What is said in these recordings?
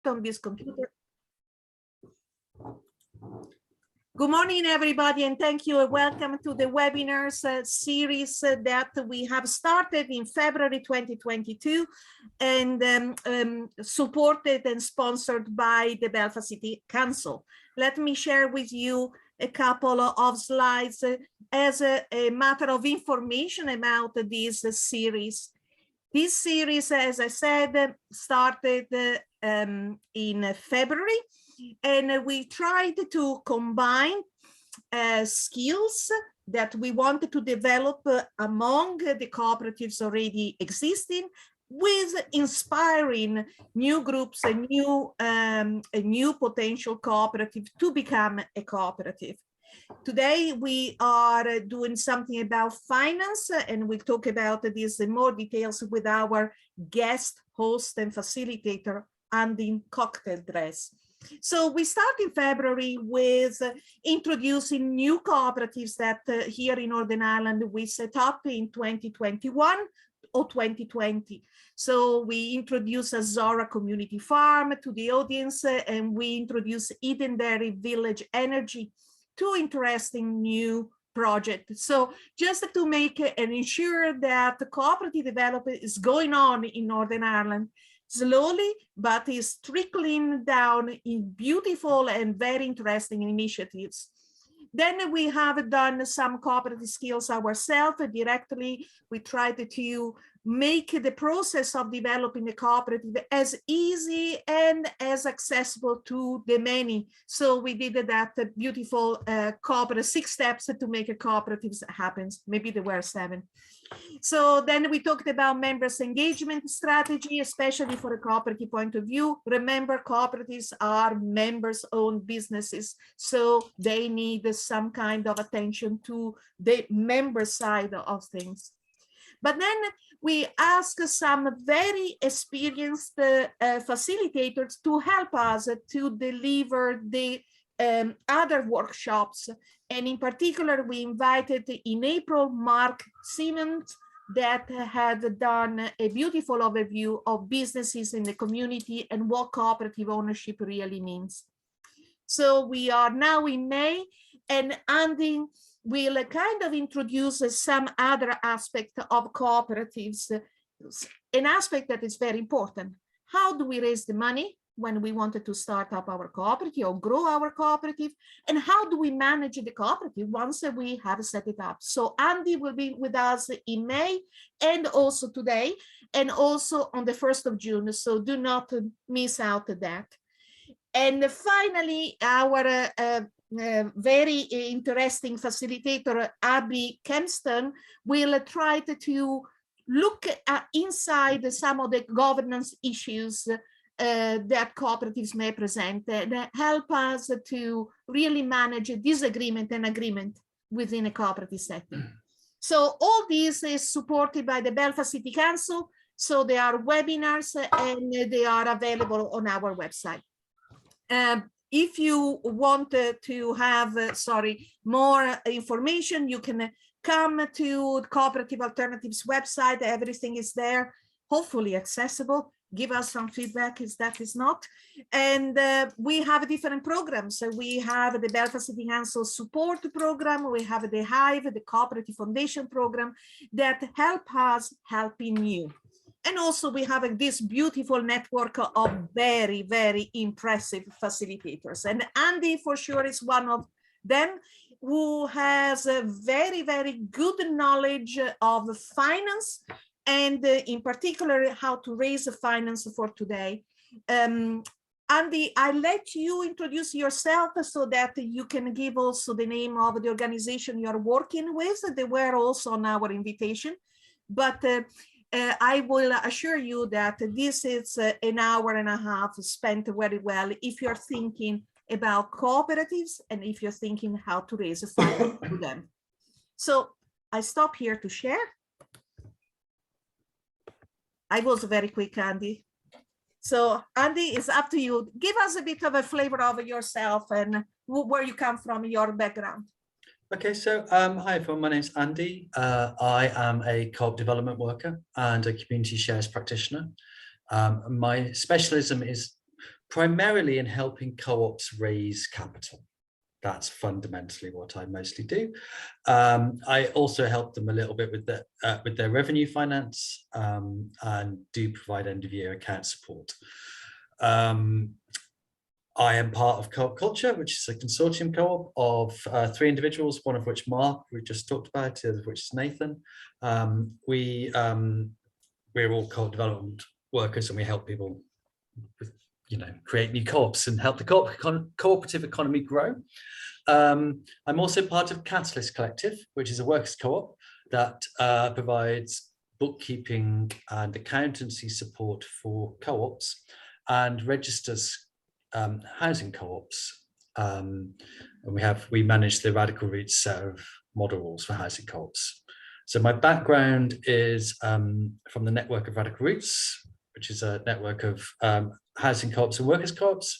on this computer. Good morning, everybody, and thank you. Welcome to the webinars series that we have started in February 2022 and supported and sponsored by the Belfast City Council. Let me share with you a couple of slides as a matter of information about this series. This series, as I said, started in February, and we tried to combine skills that we wanted to develop among the cooperatives already existing with inspiring new groups and new potential cooperative to become a cooperative. Today we are doing something about finance, and we'll talk about this in more details with our guest host and facilitator, Andy Cocktaildress. So we start in February with introducing new cooperatives that here in Northern Ireland we set up in 2021 or 2020. So we introduced a Zora Community Farm to the audience, and we introduced Edenberry Village Energy, two interesting new projects. So just to make and ensure that the cooperative development is going on in Northern Ireland, slowly, but is trickling down in beautiful and very interesting initiatives. Then we have done some cooperative skills ourselves directly. We tried to make the process of developing a cooperative as easy and as accessible to the many. So we did that beautiful cooperative 6 steps to make a cooperative happen. Maybe there were 7. So then we talked about members engagement strategy, especially for a cooperative point of view. Remember, cooperatives are members owned businesses, so they need some kind of attention to the member side of things. But then we ask some very experienced facilitators to help us to deliver the other workshops. And in particular, we invited in April Mark Simmons, that had done a beautiful overview of businesses in the community and what cooperative ownership really means. So we are now in May, and Andy will kind of introduce some other aspect of cooperatives, an aspect that is very important. How do we raise the money when we wanted to start up our cooperative or grow our cooperative? And how do we manage the cooperative once we have set it up? So Andy will be with us in May and also today, and also on the 1st of June. So do not miss out that. And finally, our very interesting facilitator, Abby Kempston, will try to look at inside some of the governance issues that cooperatives may present and help us to really manage disagreement and agreement within a cooperative setting. So all this is supported by the Belfast City Council. So there are webinars and they are available on our website. If you want to have, more information, you can come to Cooperative Alternatives website. Everything is there, hopefully accessible. Give us some feedback if that is not. And we have different programs. So we have the Belfast City Council support program. We have the Hive, the Cooperative Foundation program that help us helping you. And also we have this beautiful network of very, very impressive facilitators. And Andy for sure is one of them, who has a very, very good knowledge of finance, and in particular, how to raise the finance for today. Andy, I'll let you introduce yourself so that you can give also the name of the organization you're working with. They were also on our invitation, but I will assure you that this is an hour and a half spent very well if you're thinking about cooperatives and if you're thinking how to raise a fund to them. So I stop here to share. I was very quick, Andy. So Andy, it's up to you. Give us a bit of a flavor of yourself and where you come from, your background. Okay, so hi everyone, my name's Andy. I am a co-op development worker and a community shares practitioner. My specialism is primarily in helping co-ops raise capital. That's fundamentally what I mostly do. I also help them a little bit with their revenue finance, and do provide end-of-year account support. I am part of Co-op Culture, which is a consortium co-op of 3 individuals, one of which Mark, we just talked about, the other of which is Nathan. We're all co-op development workers, and we help people with, create new co-ops and help the cooperative economy grow. I'm also part of Catalyst Collective, which is a workers co-op that provides bookkeeping and accountancy support for co-ops and registers housing co-ops, and we manage the Radical Roots set of model rules for housing co-ops. So my background is from the network of Radical Roots, which is a network of housing co-ops and workers co-ops,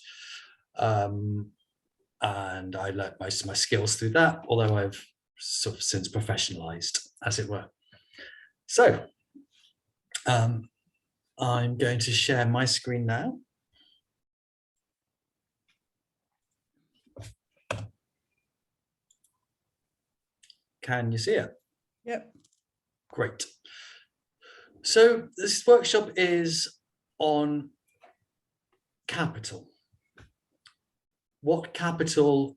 and I learned most of my skills through that, although I've sort of since professionalized, as it were. So I'm going to share my screen now. Can you see it? Yep. Great. So this workshop is on capital. What capital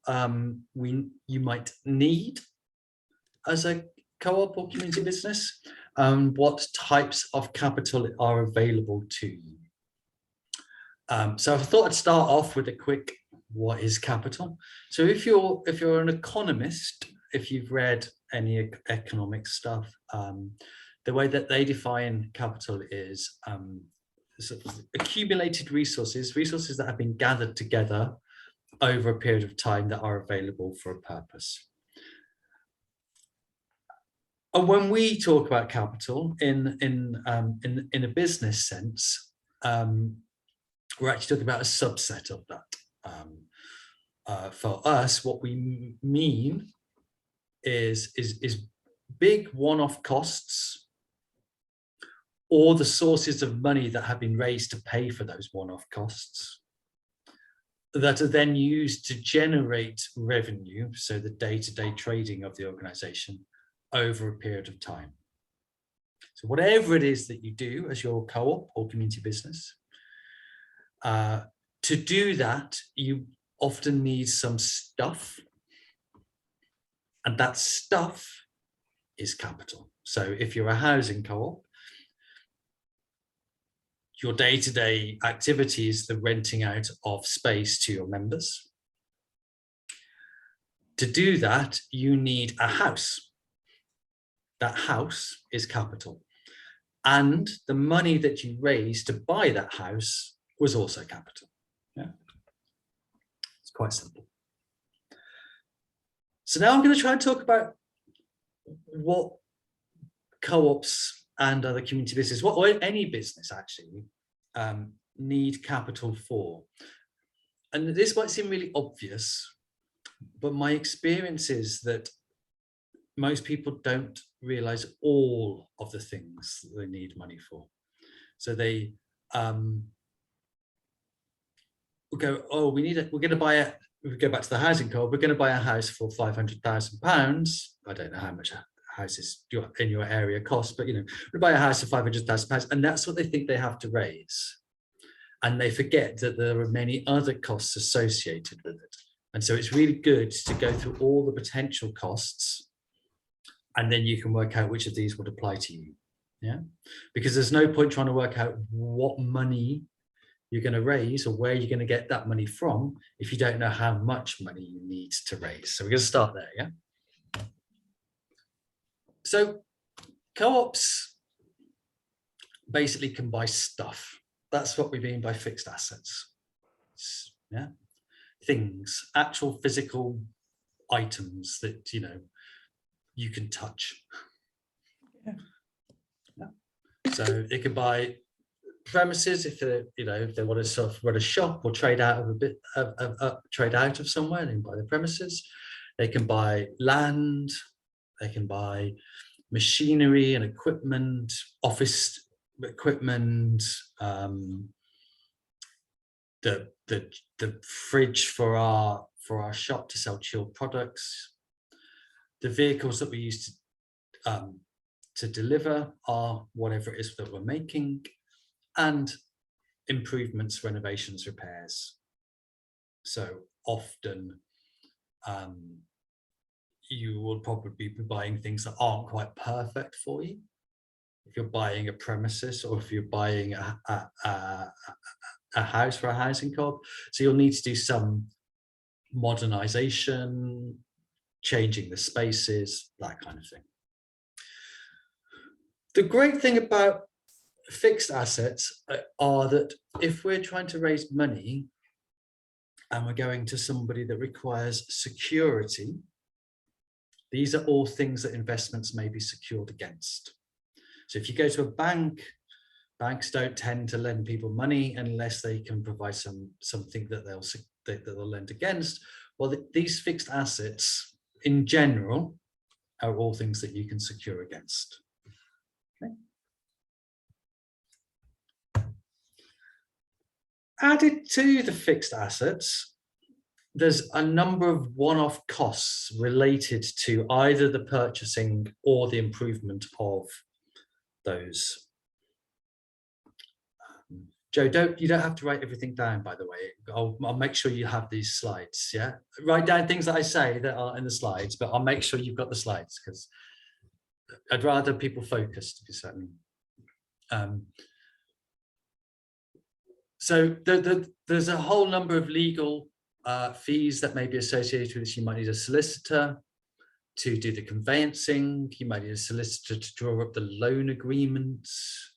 you might need as a co-op or community business, what types of capital are available to you. So I thought I'd start off with a quick, what is capital? So if you're an economist, if you've read any economic stuff, the way that they define capital is sort of accumulated resources that have been gathered together over a period of time that are available for a purpose. And when we talk about capital in a business sense, we're actually talking about a subset of that. For us, what we mean is big one-off costs, or the sources of money that have been raised to pay for those one-off costs, that are then used to generate revenue, so the day-to-day trading of the organization over a period of time. So whatever it is that you do as your co-op or community business, to do that, you often need some stuff, and that stuff is capital. So if you're a housing co-op, your day-to-day activity is the renting out of space to your members. To do that, you need a house. That house is capital. And the money that you raised to buy that house was also capital. Yeah, it's quite simple. So now I'm going to try and talk about what co-ops and other community business, what any business actually need capital for. And this might seem really obvious, but my experience is that most people don't realize all of the things that they need money for. So they go, oh, we're going to buy a, we go back to the housing co-op, we're going to buy a house for £500,000. I don't know how much houses in your area cost, but we buy a house for £500,000, and that's what they think they have to raise. And they forget that there are many other costs associated with it. And so it's really good to go through all the potential costs, and then you can work out which of these would apply to you. Yeah, because there's no point trying to work out what money you're going to raise or where you're going to get that money from if you don't know how much money you need to raise. So we're going to start there. Yeah. So co-ops basically can buy stuff. That's what we mean by fixed assets. Yeah, things, actual physical items that you can touch. Yeah. Yeah. So it can buy premises if they want to sort of run a shop or trade out of trade out of somewhere. They can buy the premises. They can buy land. They can buy machinery and equipment, office equipment, the the fridge for our shop to sell chilled products. The vehicles that we use to deliver are whatever it is that we're making, and improvements, renovations, repairs. So often you will probably be buying things that aren't quite perfect for you. If you're buying a premises, or if you're buying a house for a housing co-op, so you'll need to do some modernization, changing the spaces, that kind of thing. The great thing about fixed assets are that if we're trying to raise money and we're going to somebody that requires security, these are all things that investments may be secured against. So if you go to a bank, banks don't tend to lend people money unless they can provide something that they'll lend against. Well, these fixed assets in general are all things that you can secure against. Okay. Added to the fixed assets, there's a number of one-off costs related to either the purchasing or the improvement of those. Joe, you don't have to write everything down, by the way. I'll make sure you have these slides. Yeah, write down things that I say that are in the slides, but I'll make sure you've got the slides, because I'd rather people focused, to be certain. So there's a whole number of legal fees that may be associated with this. You might need a solicitor to do the conveyancing. You might need a solicitor to draw up the loan agreements.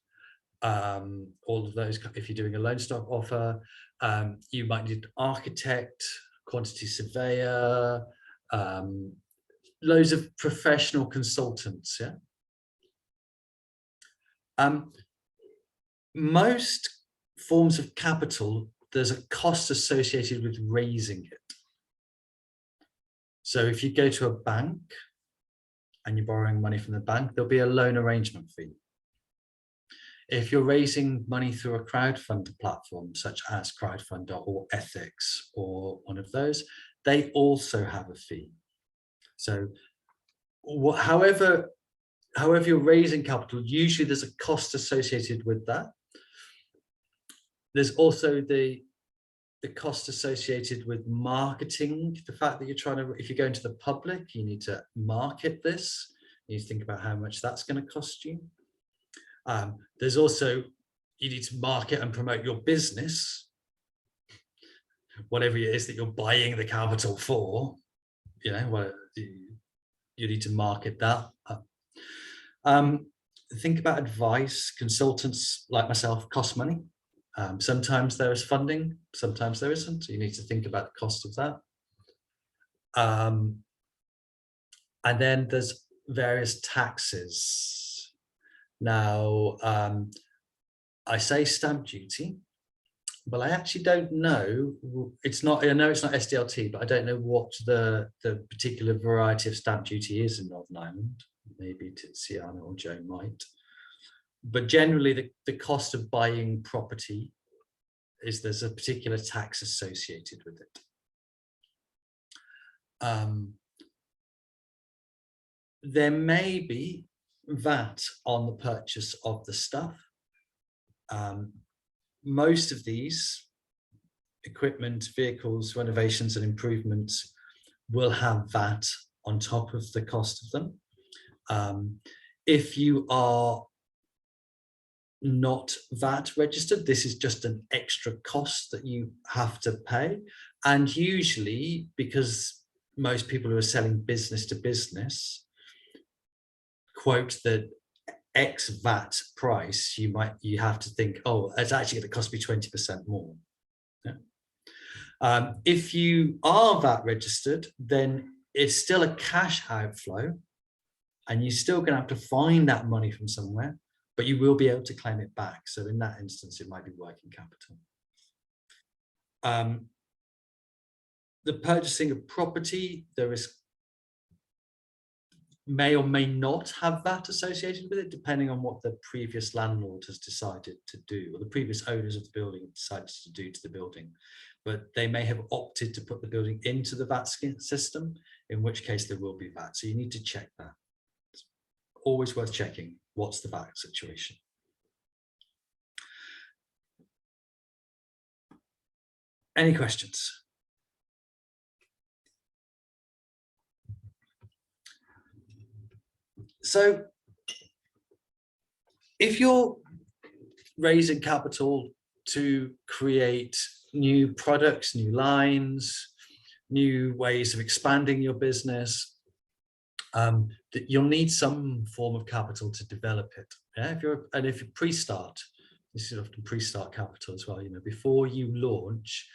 All of those, if you're doing a loan stock offer, you might need an architect, quantity surveyor, loads of professional consultants. Yeah. Most forms of capital, there's a cost associated with raising it. So if you go to a bank and you're borrowing money from the bank, there'll be a loan arrangement fee. If you're raising money through a crowdfund platform, such as Crowdfunder or Ethics or one of those, they also have a fee. So however you're raising capital, usually there's a cost associated with that. There's also the cost associated with marketing, the fact that you're trying to, if you're going to the public, you need to market this. You need to think about how much that's going to cost you. There's also, you need to market and promote your business, whatever it is that you're buying the capital for. You know, you need to market that. Think about advice. Consultants like myself cost money. Sometimes there is funding, sometimes there isn't. So you need to think about the cost of that. And then there's various taxes. Now, I say stamp duty, but I actually don't know. I know it's not SDLT, but I don't know what the particular variety of stamp duty is in Northern Ireland. Maybe Tiziana or Joe might. But generally, the cost of buying property is there's a particular tax associated with it. There may be VAT on the purchase of the stuff. Most of these equipment, vehicles, renovations and improvements will have VAT on top of the cost of them. If you are not VAT registered, this is just an extra cost that you have to pay. And usually, because most people who are selling business to business quote the X VAT price, you have to think, oh, it's actually going to cost me 20% more. Yeah. If you are VAT registered, then it's still a cash outflow, and you're still going to have to find that money from somewhere, but you will be able to claim it back. So in that instance, it might be working capital. The purchasing of property, may or may not have VAT associated with it, depending on what the previous landlord has decided to do, or the previous owners of the building decided to do to the building. but they may have opted to put the building into the VAT system, in which case there will be VAT. So you need to check that. It's always worth checking what's the VAT situation. Any questions? So if you're raising capital to create new products, new lines, new ways of expanding your business, that you'll need some form of capital to develop it. Yeah, if you pre-start, this is often pre-start capital as well. You know, before you launch,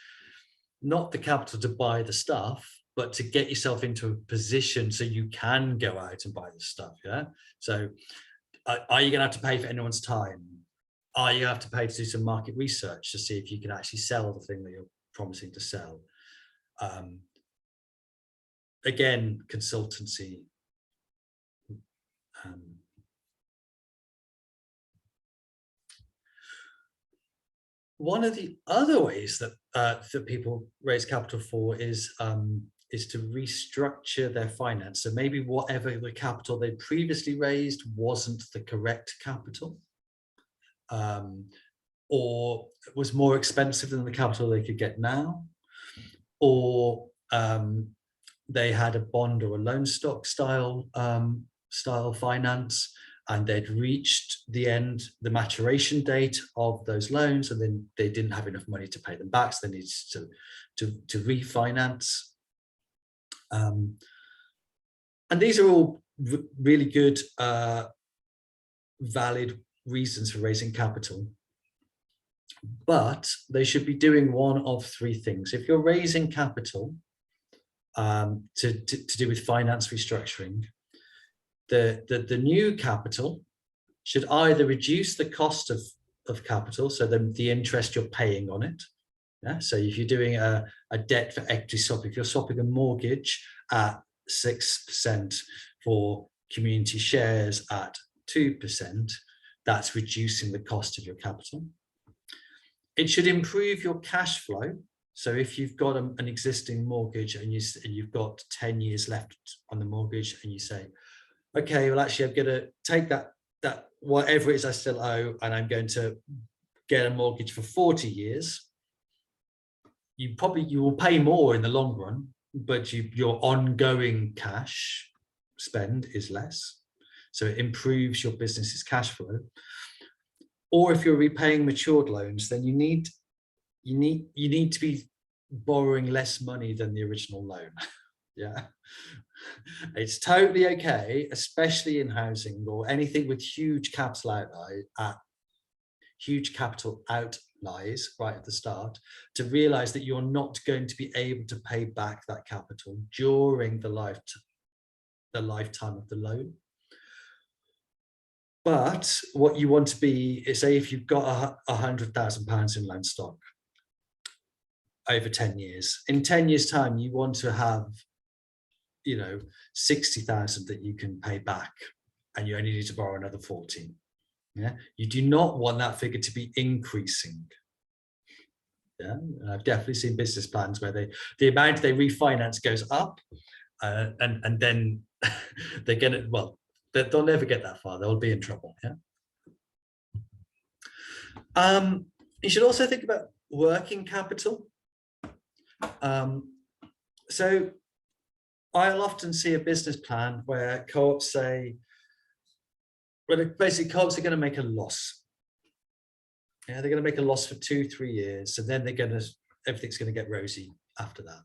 not the capital to buy the stuff, but to get yourself into a position so you can go out and buy the stuff. Yeah. So, are you going to have to pay for anyone's time? Are you going to have to pay to do some market research to see if you can actually sell the thing that you're promising to sell? Again, consultancy. One of the other ways that that people raise capital for is to restructure their finance. So maybe whatever the capital they previously raised wasn't the correct capital, or was more expensive than the capital they could get now, or they had a bond or a loan stock style finance, and they'd reached the maturation date of those loans, and then they didn't have enough money to pay them back, so they needed to refinance. And these are all really good, valid reasons for raising capital, but they should be doing one of three things. If you're raising capital to do with finance restructuring, the new capital should either reduce the cost of capital, so the interest you're paying on it. Yeah? So if you're doing a debt for equity swap, if you're swapping a mortgage at 6% for community shares at 2%, that's reducing the cost of your capital. It should improve your cash flow. So if you've got an existing mortgage and you've got 10 years left on the mortgage, and you say, okay, well, actually, I'm going to take that whatever it is I still owe, and I'm going to get a mortgage for 40 years. You will pay more in the long run, but your ongoing cash spend is less. So it improves your business's cash flow. Or if you're repaying matured loans, then you need to be borrowing less money than the original loan. Yeah, it's totally okay, especially in housing or anything with huge capital outlays right at the start, to realize that you're not going to be able to pay back that capital during the lifetime of the loan. But what you want to be is, say, if you've got £100,000 in loan stock over 10 years, in 10 years' time, you want to have, 60,000 that you can pay back, and you only need to borrow another 14. Yeah, you do not want that figure to be increasing. Yeah, and I've definitely seen business plans where the amount they refinance goes up, and then they get it. Well, they'll never get that far. They'll be in trouble. Yeah. You should also think about working capital. So I'll often see a business plan where co-ops say, well, basically co-ops are going to make a loss. Yeah, they're going to make a loss for 2-3 years, and then everything's going to get rosy after that.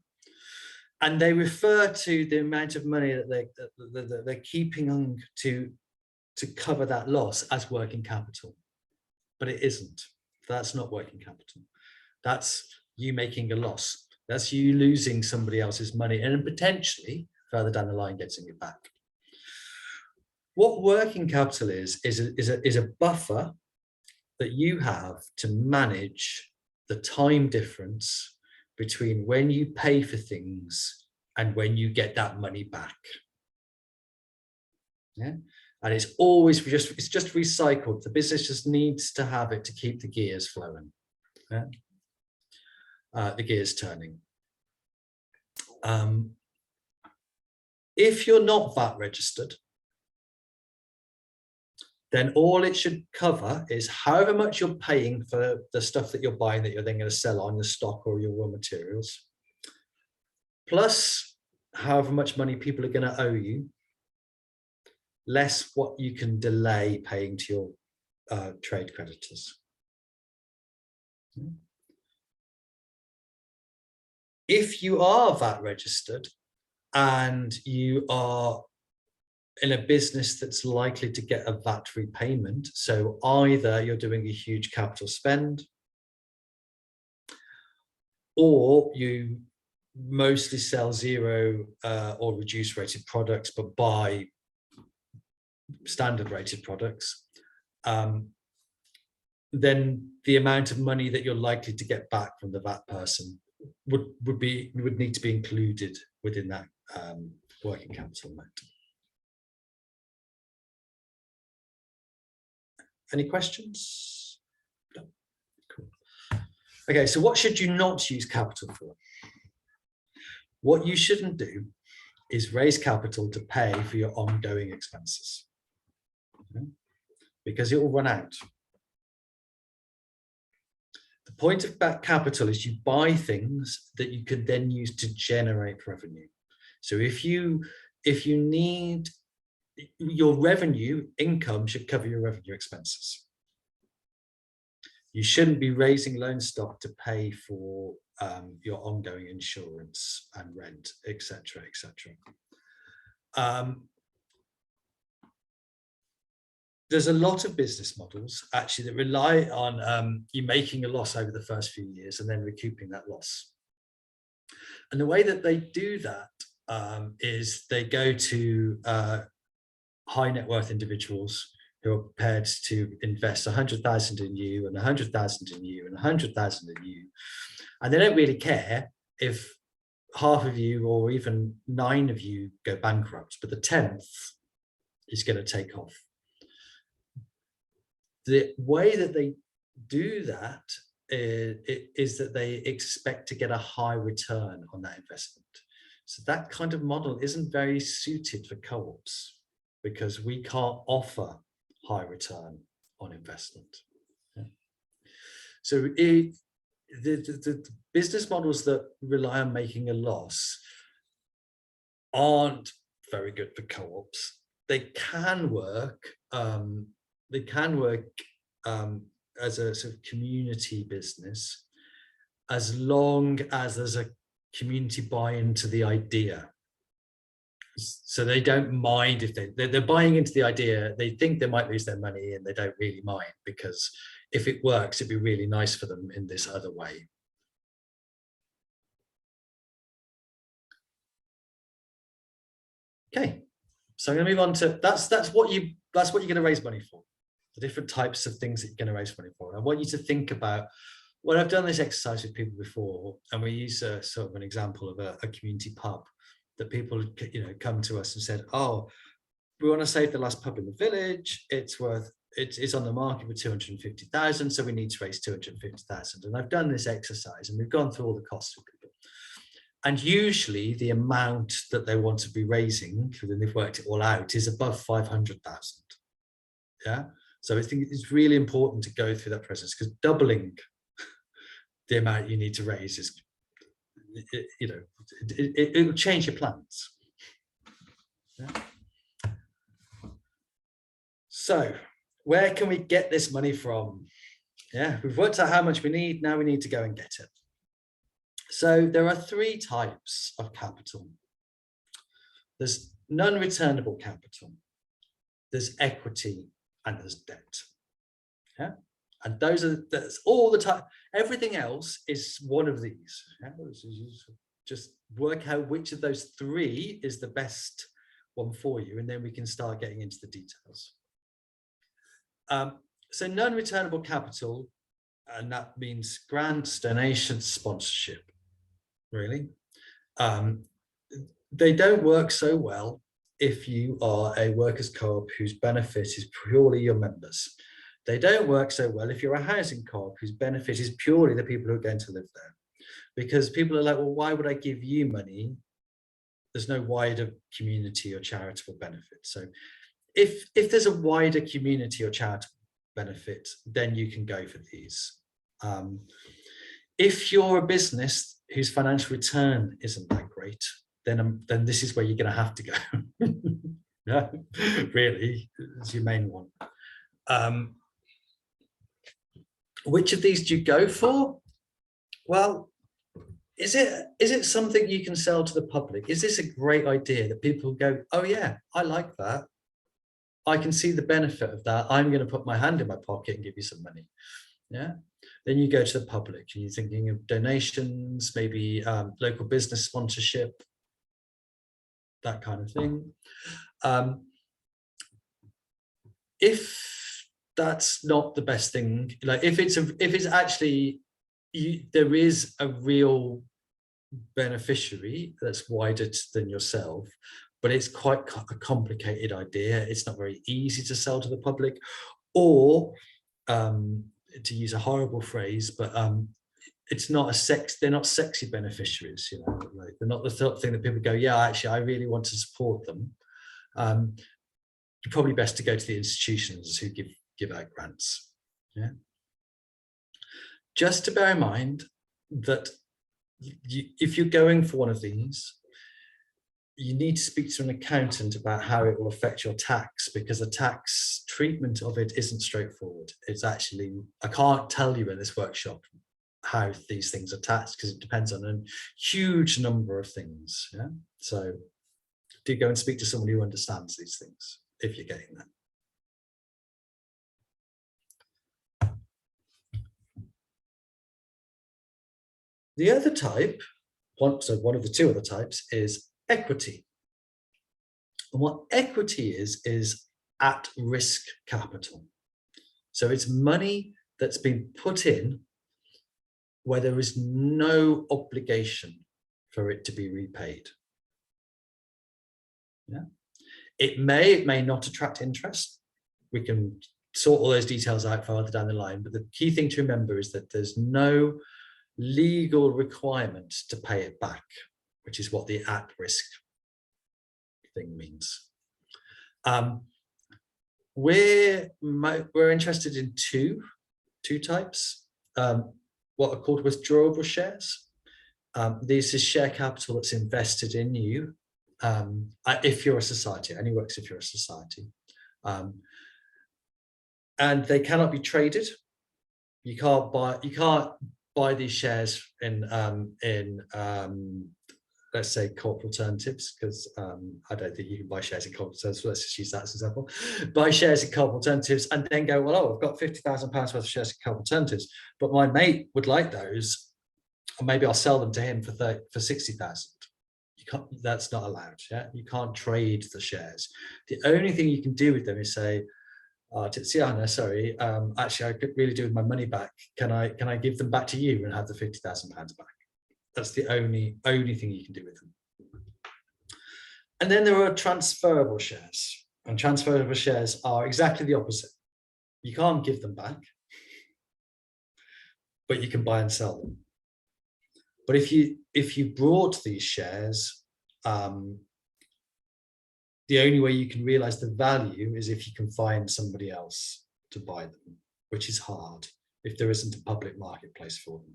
And they refer to the amount of money that they're keeping on to cover that loss as working capital, but it isn't. That's not working capital. That's you making a loss. That's you losing somebody else's money, and potentially further down the line getting it back. What working capital is a buffer that you have to manage the time difference between when you pay for things and when you get that money back. Yeah, and it's always just recycled. The business just needs to have it to keep the gears flowing. Yeah? the gears turning. If you're not VAT registered, then all it should cover is however much you're paying for the stuff that you're buying that you're then going to sell on, your stock or your raw materials, plus however much money people are going to owe you, less what you can delay paying to your trade creditors. If you are VAT registered and you are in a business that's likely to get a VAT repayment, so either you're doing a huge capital spend, or you mostly sell zero or reduced rated products but buy standard rated products, then the amount of money that you're likely to get back from the VAT person would need to be included within that working capital amount. Any questions? No. Cool. Okay, so what should you not use capital for? What you shouldn't do is raise capital to pay for your ongoing expenses, because it will run out. The point of that capital is you buy things that you could then use to generate revenue. So if you need, your revenue income should cover your revenue expenses. You shouldn't be raising loan stock to pay for your ongoing insurance and rent, etc., etc. There's a lot of business models actually that rely on you making a loss over the first few years and then recouping that loss. And the way that they do that is they go to high net worth individuals who are prepared to invest 100,000 in you and 100,000 in you and 100,000 in you. And they don't really care if half of you or even 9 of you go bankrupt, but the 10th is going to take off. The way that they do that is that they expect to get a high return on that investment. So that kind of model isn't very suited for co-ops because we can't offer high return on investment. Yeah. So the business models that rely on making a loss aren't very good for co-ops. They can work. They can work as a sort of community business, as long as there's a community buy-in to the idea. So they don't mind if they're buying into the idea. They think they might lose their money and they don't really mind, because if it works, it'd be really nice for them in this other way. Okay, so I'm going to move on to that's what you're going to raise money for. The different types of things that you're going to raise money for. I want you to think about, well, I've done this exercise with people before, and we use a sort of an example of a community pub that people, come to us and said, oh, we want to save the last pub in the village. It's on the market with 250,000, so we need to raise 250,000. And I've done this exercise, and we've gone through all the costs with people. And usually the amount that they want to be raising, when they've worked it all out, is above 500,000. Yeah. So I think it's really important to go through that process, because doubling the amount you need to raise is, it will change your plans. Yeah. So where can we get this money from? Yeah, we've worked out how much we need. Now we need to go and get it. So there are 3 types of capital. There's non-returnable capital, there's equity, and there's debt. Yeah, and that's all the time. Everything else is one of these. Yeah? Just work out which of those 3 is the best one for you, and then we can start getting into the details. So non-returnable capital, and that means grants, donations, sponsorship. Really, they don't work so well if you are a workers' co-op whose benefit is purely your members. They don't work so well if you're a housing co-op whose benefit is purely the people who are going to live there. because people are like, well, why would I give you money? There's no wider community or charitable benefit. So if there's a wider community or charitable benefit, then you can go for these. If you're a business whose financial return isn't that great, then this is where you're going to have to go. Yeah, really, it's your main one. Which of these do you go for? Well, is it something you can sell to the public? Is this a great idea that people go, oh yeah, I like that. I can see the benefit of that. I'm going to put my hand in my pocket and give you some money. Yeah. Then you go to the public and you're thinking of donations, maybe local business sponsorship, that kind of thing. If that's not the best thing, like if it's actually there is a real beneficiary that's wider than yourself, but it's quite a complicated idea. It's not very easy to sell to the public, or to use a horrible phrase, but it's not they're not sexy beneficiaries, you know, like they're not the sort of thing that people go, yeah, actually, I really want to support them. You're probably best to go to the institutions who give out grants. Yeah. Just to bear in mind that if you're going for one of these, you need to speak to an accountant about how it will affect your tax, because the tax treatment of it isn't straightforward. It's actually, I can't tell you in this workshop how these things are taxed, because it depends on a huge number of things. Yeah. So do go and speak to someone who understands these things if you're getting them. The other type, one of the two other types, is equity. And what equity is at-risk capital. So it's money that's been put in where there is no obligation for it to be repaid. Yeah. It may not attract interest. We can sort all those details out further down the line, but the key thing to remember is that there's no legal requirement to pay it back, which is what the at-risk thing means. We're interested in two types, what are called withdrawable shares. This is share capital that's invested in you if you're a society. It only works if you're a society. And they cannot be traded. You can't buy these shares in let's say co-operatives, because I don't think you can buy shares in co-operatives, so let's just use that as an example. Buy shares in co-operatives and then go, well, I've got £50,000 worth of shares in co-operatives, but my mate would like those, or maybe I'll sell them to him for 60,000. You can't, that's not allowed. Yeah, you can't trade the shares. The only thing you can do with them is say, Tiziana, sorry, actually I could really do with my money back. Can I give them back to you and have the £50,000 back? That's the only thing you can do with them. And then there are transferable shares, and transferable shares are exactly the opposite. You can't give them back, but you can buy and sell them. But if you brought these shares, the only way you can realize the value is if you can find somebody else to buy them, which is hard if there isn't a public marketplace for them.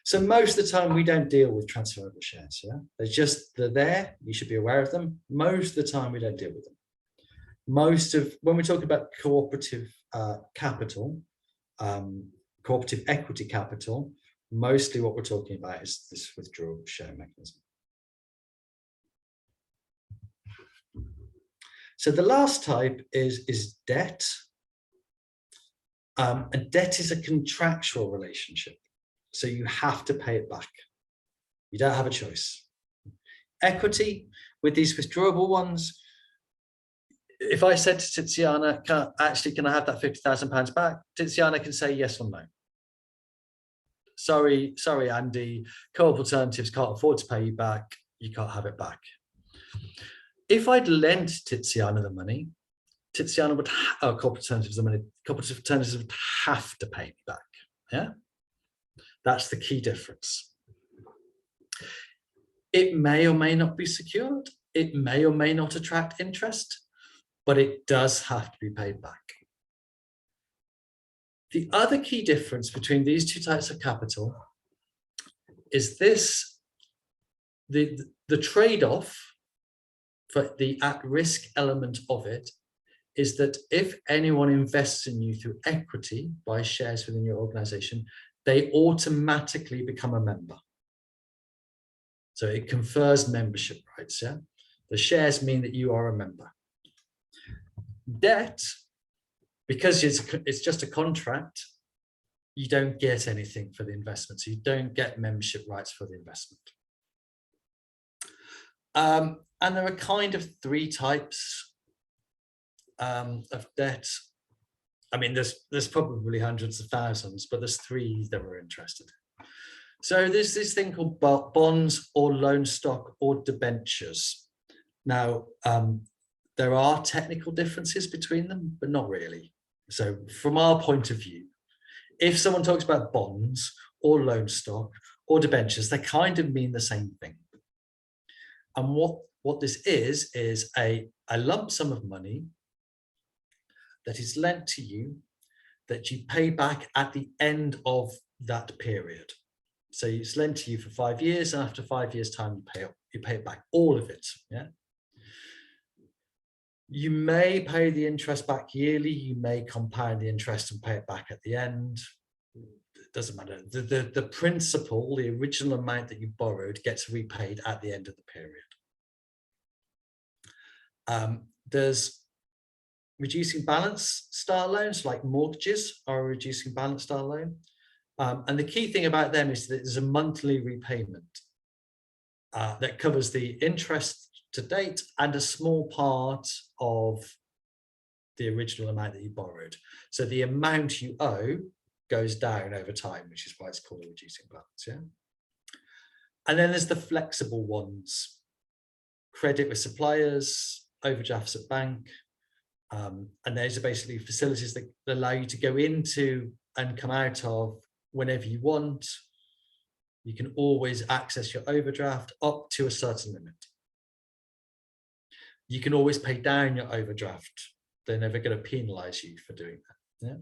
So most of the time we don't deal with transferable shares. Yeah, they're there. You should be aware of them. Most of the time we don't deal with them. When we're talking about cooperative capital, cooperative equity capital, mostly what we're talking about is this withdrawable share mechanism. So the last type is debt. And debt is a contractual relationship. So you have to pay it back. You don't have a choice. Equity, with these withdrawable ones, if I said to Tiziana, can I have that £50,000 back? Tiziana can say yes or no. Sorry, Andy, co-op alternatives can't afford to pay you back. You can't have it back. If I'd lent Tiziana the money, Tiziana would, co-op alternatives the money, cooperative alternatives would have to pay me back. Yeah. That's the key difference. It may or may not be secured. It may or may not attract interest, but it does have to be paid back. The other key difference between these two types of capital is this: the trade-off for the at-risk element of it is that if anyone invests in you through equity, buys shares within your organization, they automatically become a member. So it confers membership rights. Yeah, the shares mean that you are a member. Debt, because it's just a contract, you don't get anything for the investment. So you don't get membership rights for the investment. And there are kind of three types of debt. I mean, there's probably hundreds of thousands, but there's three that we're interested in. So there's this thing called bonds or loan stock or debentures. Now, there are technical differences between them, but not really. So from our point of view, if someone talks about bonds or loan stock or debentures, they kind of mean the same thing. And what this is a lump sum of money that is lent to you that you pay back at the end of that period. So it's lent to you for 5 years, and after 5 years' time, you pay it back, all of it. Yeah. You may pay the interest back yearly. You may compound the interest and pay it back at the end. It doesn't matter. The principal, the original amount that you borrowed, gets repaid at the end of the period. There's reducing balance style loans, like mortgages are a reducing balance style loan. And the key thing about them is that there's a monthly repayment that covers the interest to date and a small part of the original amount that you borrowed. So the amount you owe goes down over time, which is why it's called a reducing balance. Yeah. And then there's the flexible ones: credit with suppliers, overdrafts at bank. And those are basically facilities that allow you to go into and come out of whenever you want. You can always access your overdraft up to a certain limit. You can always pay down your overdraft. They're never going to penalize you for doing that. Yeah.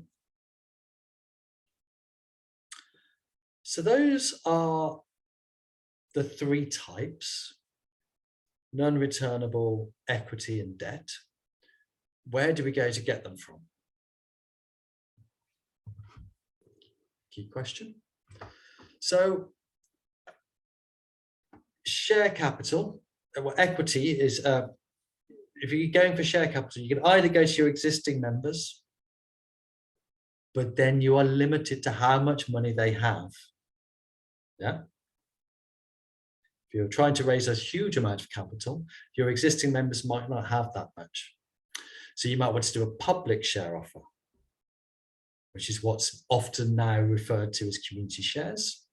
So those are the three types: non-returnable, equity, and debt. Where do we go to get them from? Key question. So share capital, well, equity is, if you're going for share capital, you can either go to your existing members, but then you are limited to how much money they have. Yeah. If you're trying to raise a huge amount of capital, your existing members might not have that much. So you might want to do a public share offer, which is what's often now referred to as community shares.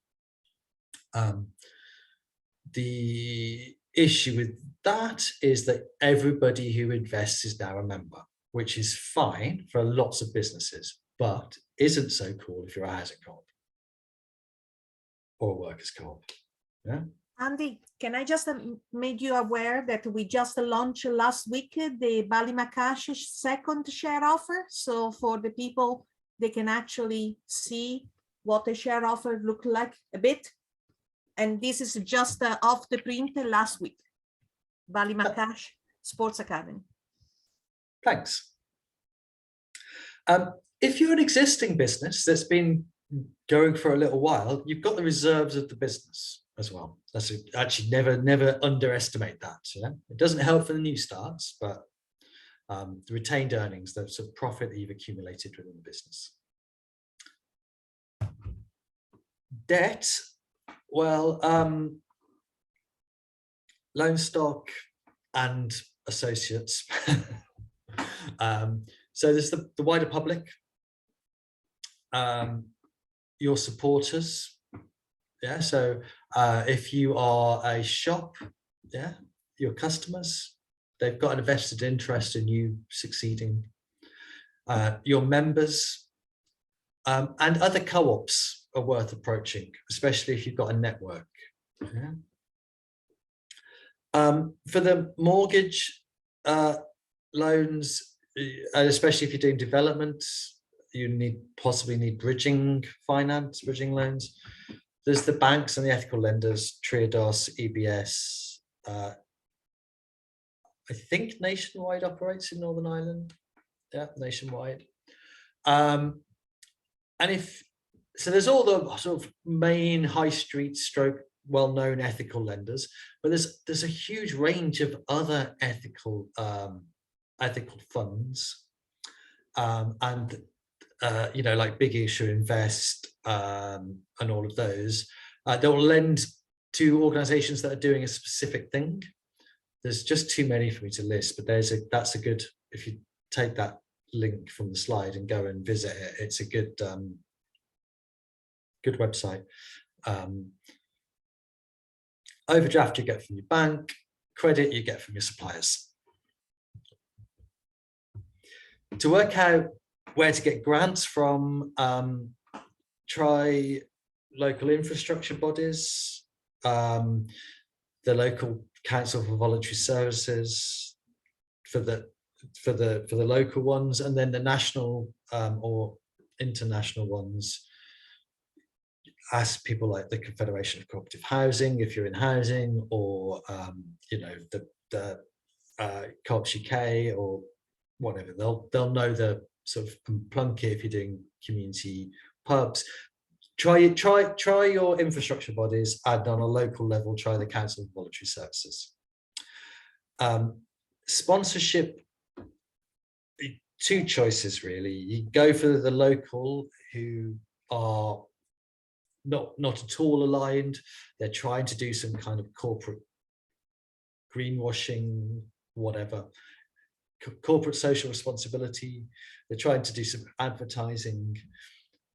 The issue with that is that everybody who invests is now a member, which is fine for lots of businesses, but isn't so cool if you're a housing co-op or a workers co-op. Yeah. Andy, can I just make you aware that we just launched last week the Ballymacash's second share offer. So for the people, they can actually see what a share offer look like a bit. And this is just off the print last week. Ballymacash Sports Academy. Thanks. If you're an existing business that's been going for a little while, you've got the reserves of the business as well. That's actually never underestimate that. Yeah? It doesn't help for the new starts, but the retained earnings, the sort of profit that you've accumulated within the business. Debt, well, loan stock and associates. So there's the wider public, your supporters. Yeah, so if you are a shop, yeah, your customers, they've got an vested interest in you succeeding. Your members and other co-ops are worth approaching, especially if you've got a network. Yeah. For the mortgage loans, especially if you're doing development, you possibly need bridging finance, bridging loans. There's the banks and the ethical lenders, Triodos, EBS. I think Nationwide operates in Northern Ireland. Yeah, Nationwide. And so there's all the sort of main high street stroke well-known ethical lenders, but there's a huge range of other ethical funds, and like Big Issue Invest, and all of those. They'll lend to organizations that are doing a specific thing. There's just too many for me to list, but that's a good, if you take that link from the slide and go and visit it, it's a good good website. Overdraft you get from your bank, credit you get from your suppliers. To work out where to get grants from, try local infrastructure bodies, the local council for voluntary services for the local ones, and then the national or international ones. Ask people like the Confederation of Cooperative Housing if you're in housing, or the Co-ops UK or whatever. They'll know the sort of plunket if you're doing community pubs. Try your infrastructure bodies, and on a local level, try the Council of Voluntary Services. Sponsorship, two choices really. You go for the local, who are not at all aligned. They're trying to do some kind of corporate greenwashing, whatever, corporate social responsibility. They're trying to do some advertising.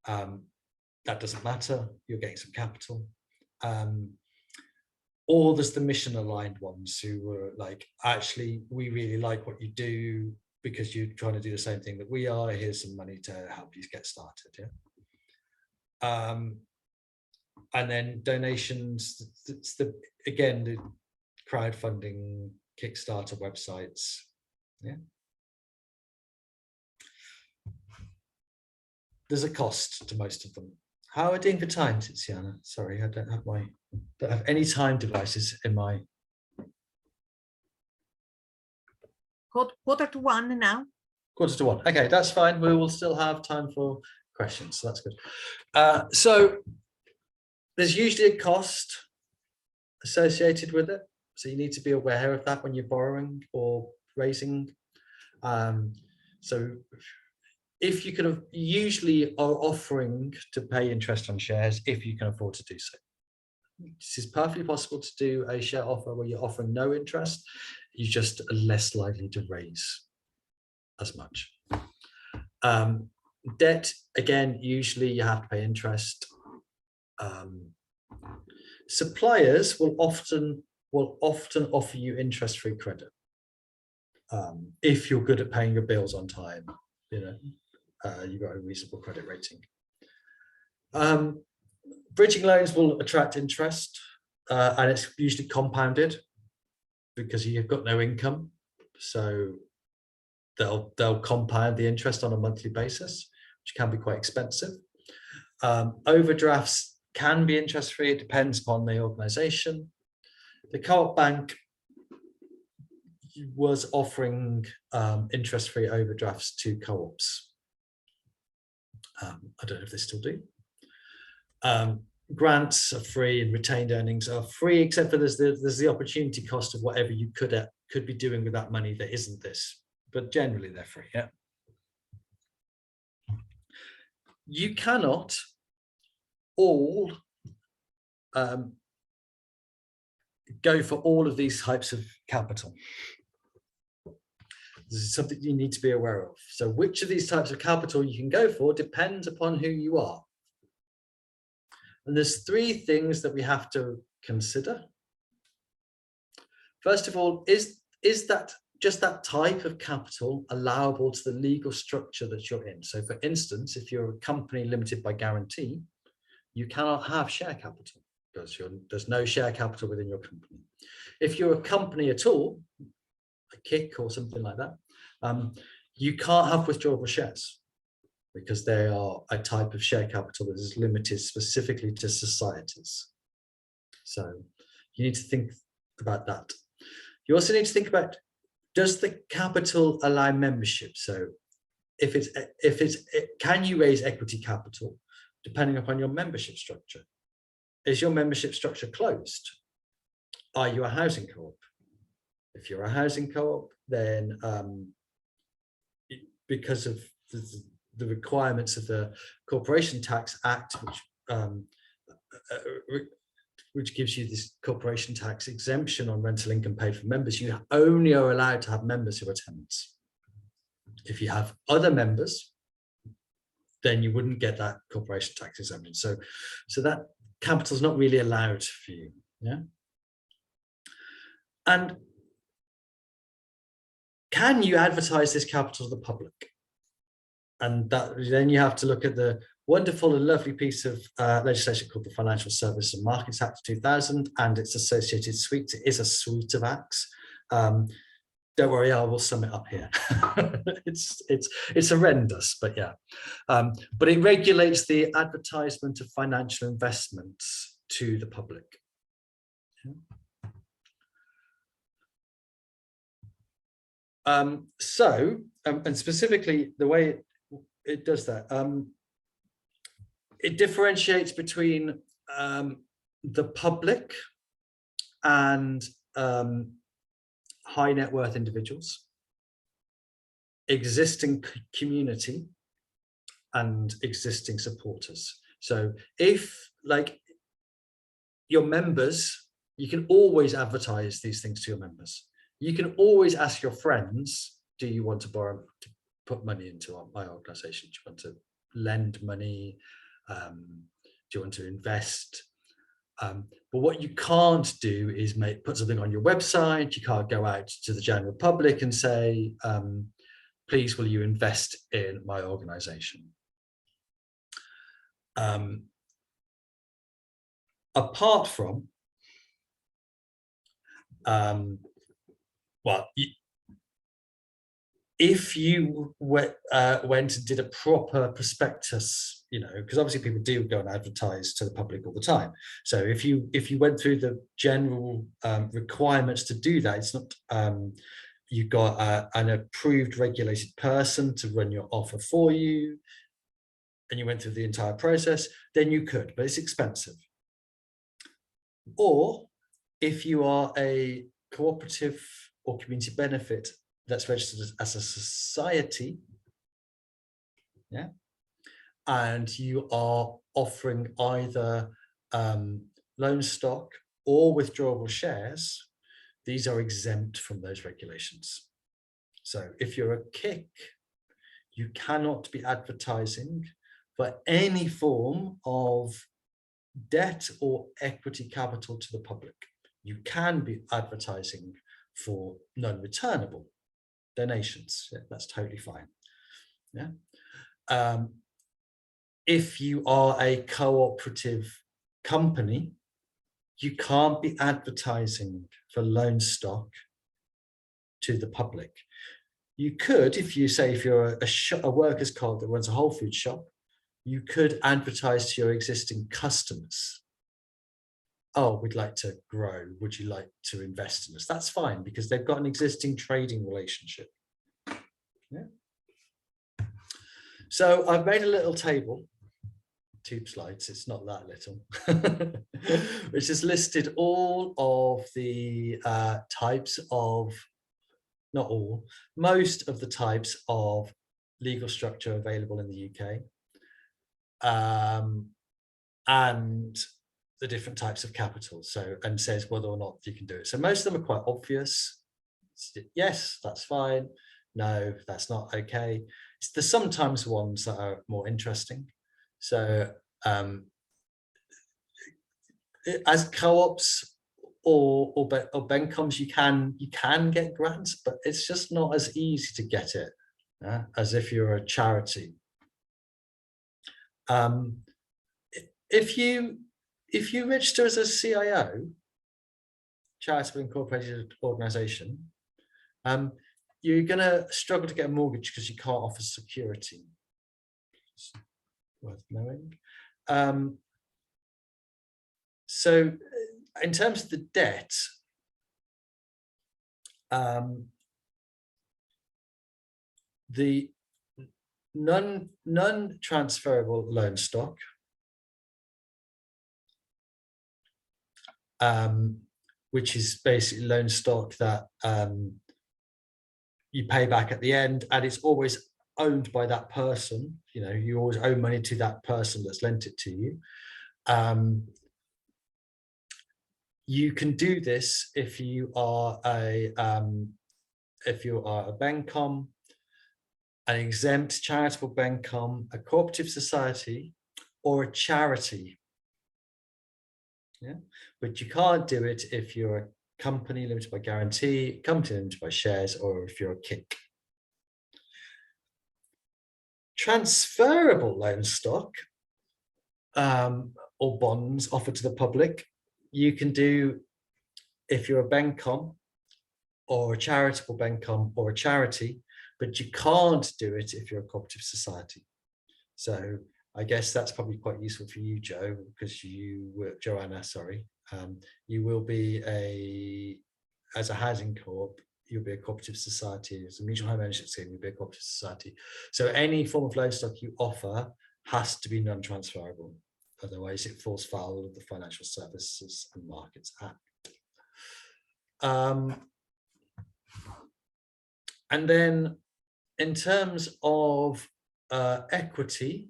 That doesn't matter, you're getting some capital. Or there's the mission aligned ones who were like, actually, we really like what you do because you're trying to do the same thing that we are. Here's some money to help you get started. Yeah. And then donations, it's the crowdfunding, Kickstarter websites. Yeah. There's a cost to most of them. How are we doing for time, Tiziana? Sorry, I don't have any time devices in my. Quarter to one now. Quarter to one. Okay, that's fine. We will still have time for questions, so that's good. So there's usually a cost associated with it, so you need to be aware of that when you're borrowing or raising. So if you can, usually are offering to pay interest on shares if you can afford to do so. This is perfectly possible to do a share offer where you're offering no interest. You're just less likely to raise as much. Debt, again, usually you have to pay interest. Suppliers will often offer you interest-free credit if you're good at paying your bills on time. You've got a reasonable credit rating. Bridging loans will attract interest, and it's usually compounded because you've got no income, so they'll compound the interest on a monthly basis, which can be quite expensive. Overdrafts can be interest-free. It depends upon the organisation. The Co-op Bank was offering interest-free overdrafts to co-ops. I don't know if they still do. Grants are free and retained earnings are free, except for there's the opportunity cost of whatever you could be doing with that money that isn't this, but generally they're free. Yeah. You cannot all go for all of these types of capital. This is something you need to be aware of. So which of these types of capital you can go for depends upon who you are. And there's three things that we have to consider. First of all, is that just that type of capital allowable to the legal structure that you're in? So for instance, if you're a company limited by guarantee, you cannot have share capital because there's no share capital within your company. If you're a company at all, a kick or something like that, you can't have withdrawable shares because they are a type of share capital that is limited specifically to societies. So you need to think about that. You also need to think about, does the capital allow membership? So can you raise equity capital depending upon your membership structure? Is your membership structure closed? Are you a housing co-op? If you're a housing co-op, then because of the requirements of the Corporation Tax Act, which gives you this corporation tax exemption on rental income paid for members, you only are allowed to have members who are tenants. If you have other members, then you wouldn't get that corporation tax exemption. So that capital is not really allowed for you. Yeah. And can you advertise this capital to the public? And then you have to look at the wonderful and lovely piece of legislation called the Financial Services and Markets Act of 2000 and its associated suites. It is a suite of acts. Don't worry, I will sum it up here. It's horrendous, but yeah. But it regulates the advertisement of financial investments to the public. And specifically the way it does that, it differentiates between the public and high net worth individuals, existing community, and existing supporters. So if, like, your members, you can always advertise these things to your members. You can always ask your friends, do you want to borrow, to put money into my organization? Do you want to lend money? Do you want to invest? But what you can't do is put something on your website. You can't go out to the general public and say, please, will you invest in my organization? Apart from, well, if you went and did a proper prospectus, you know, because obviously people do go and advertise to the public all the time. So if you went through the general requirements to do that, it's not, you've got an approved regulated person to run your offer for you, and you went through the entire process, then you could, but it's expensive. Or if you are a cooperative or community benefit that's registered as a society, yeah, and you are offering either loan stock or withdrawable shares, these are exempt from those regulations. So if you're a kick, you cannot be advertising for any form of debt or equity capital to the public. You can be advertising for non-returnable donations. Yeah, that's totally fine. Yeah. If you are a cooperative company, you can't be advertising for loan stock to the public. You could, if you're a workers' co-op that runs a Whole Foods shop, you could advertise to your existing customers. Oh, we'd like to grow. Would you like to invest in us? That's fine because they've got an existing trading relationship. Yeah. So I've made a little table, 2 slides, it's not that little, which has listed all of the types of, not all, most of the types of legal structure available in the UK, and the different types of capital. So, and says whether or not you can do it. So most of them are quite obvious. Yes, that's fine. No, that's not okay. It's the sometimes ones that are more interesting. So as co-ops or bencoms, you can get grants, but it's just not as easy to get it as if you're a charity. If you register as a CIO, charitable incorporated organisation, you're going to struggle to get a mortgage because you can't offer security. It's worth knowing. So in terms of the debt, the non-transferable loan stock, which is basically loan stock that you pay back at the end, and it's always owned by that person. You know, you always owe money to that person that's lent it to you. You can do this if you are a BENCOM, an exempt charitable BENCOM, a cooperative society, or a charity. Yeah, but you can't do it if you're a company limited by guarantee, company limited by shares, or if you're a KIC. Transferable loan stock or bonds offered to the public, you can do if you're a BENCOM or a charitable BENCOM or a charity, but you can't do it if you're a cooperative society. So I guess that's probably quite useful for you, Joe, because Joanna, sorry, you will be as a housing corp, you'll be a cooperative society. As a mutual home ownership scheme, you'll be a cooperative society. So any form of loan stock you offer has to be non-transferable. Otherwise, it falls foul of the Financial Services and Markets Act. And then in terms of equity,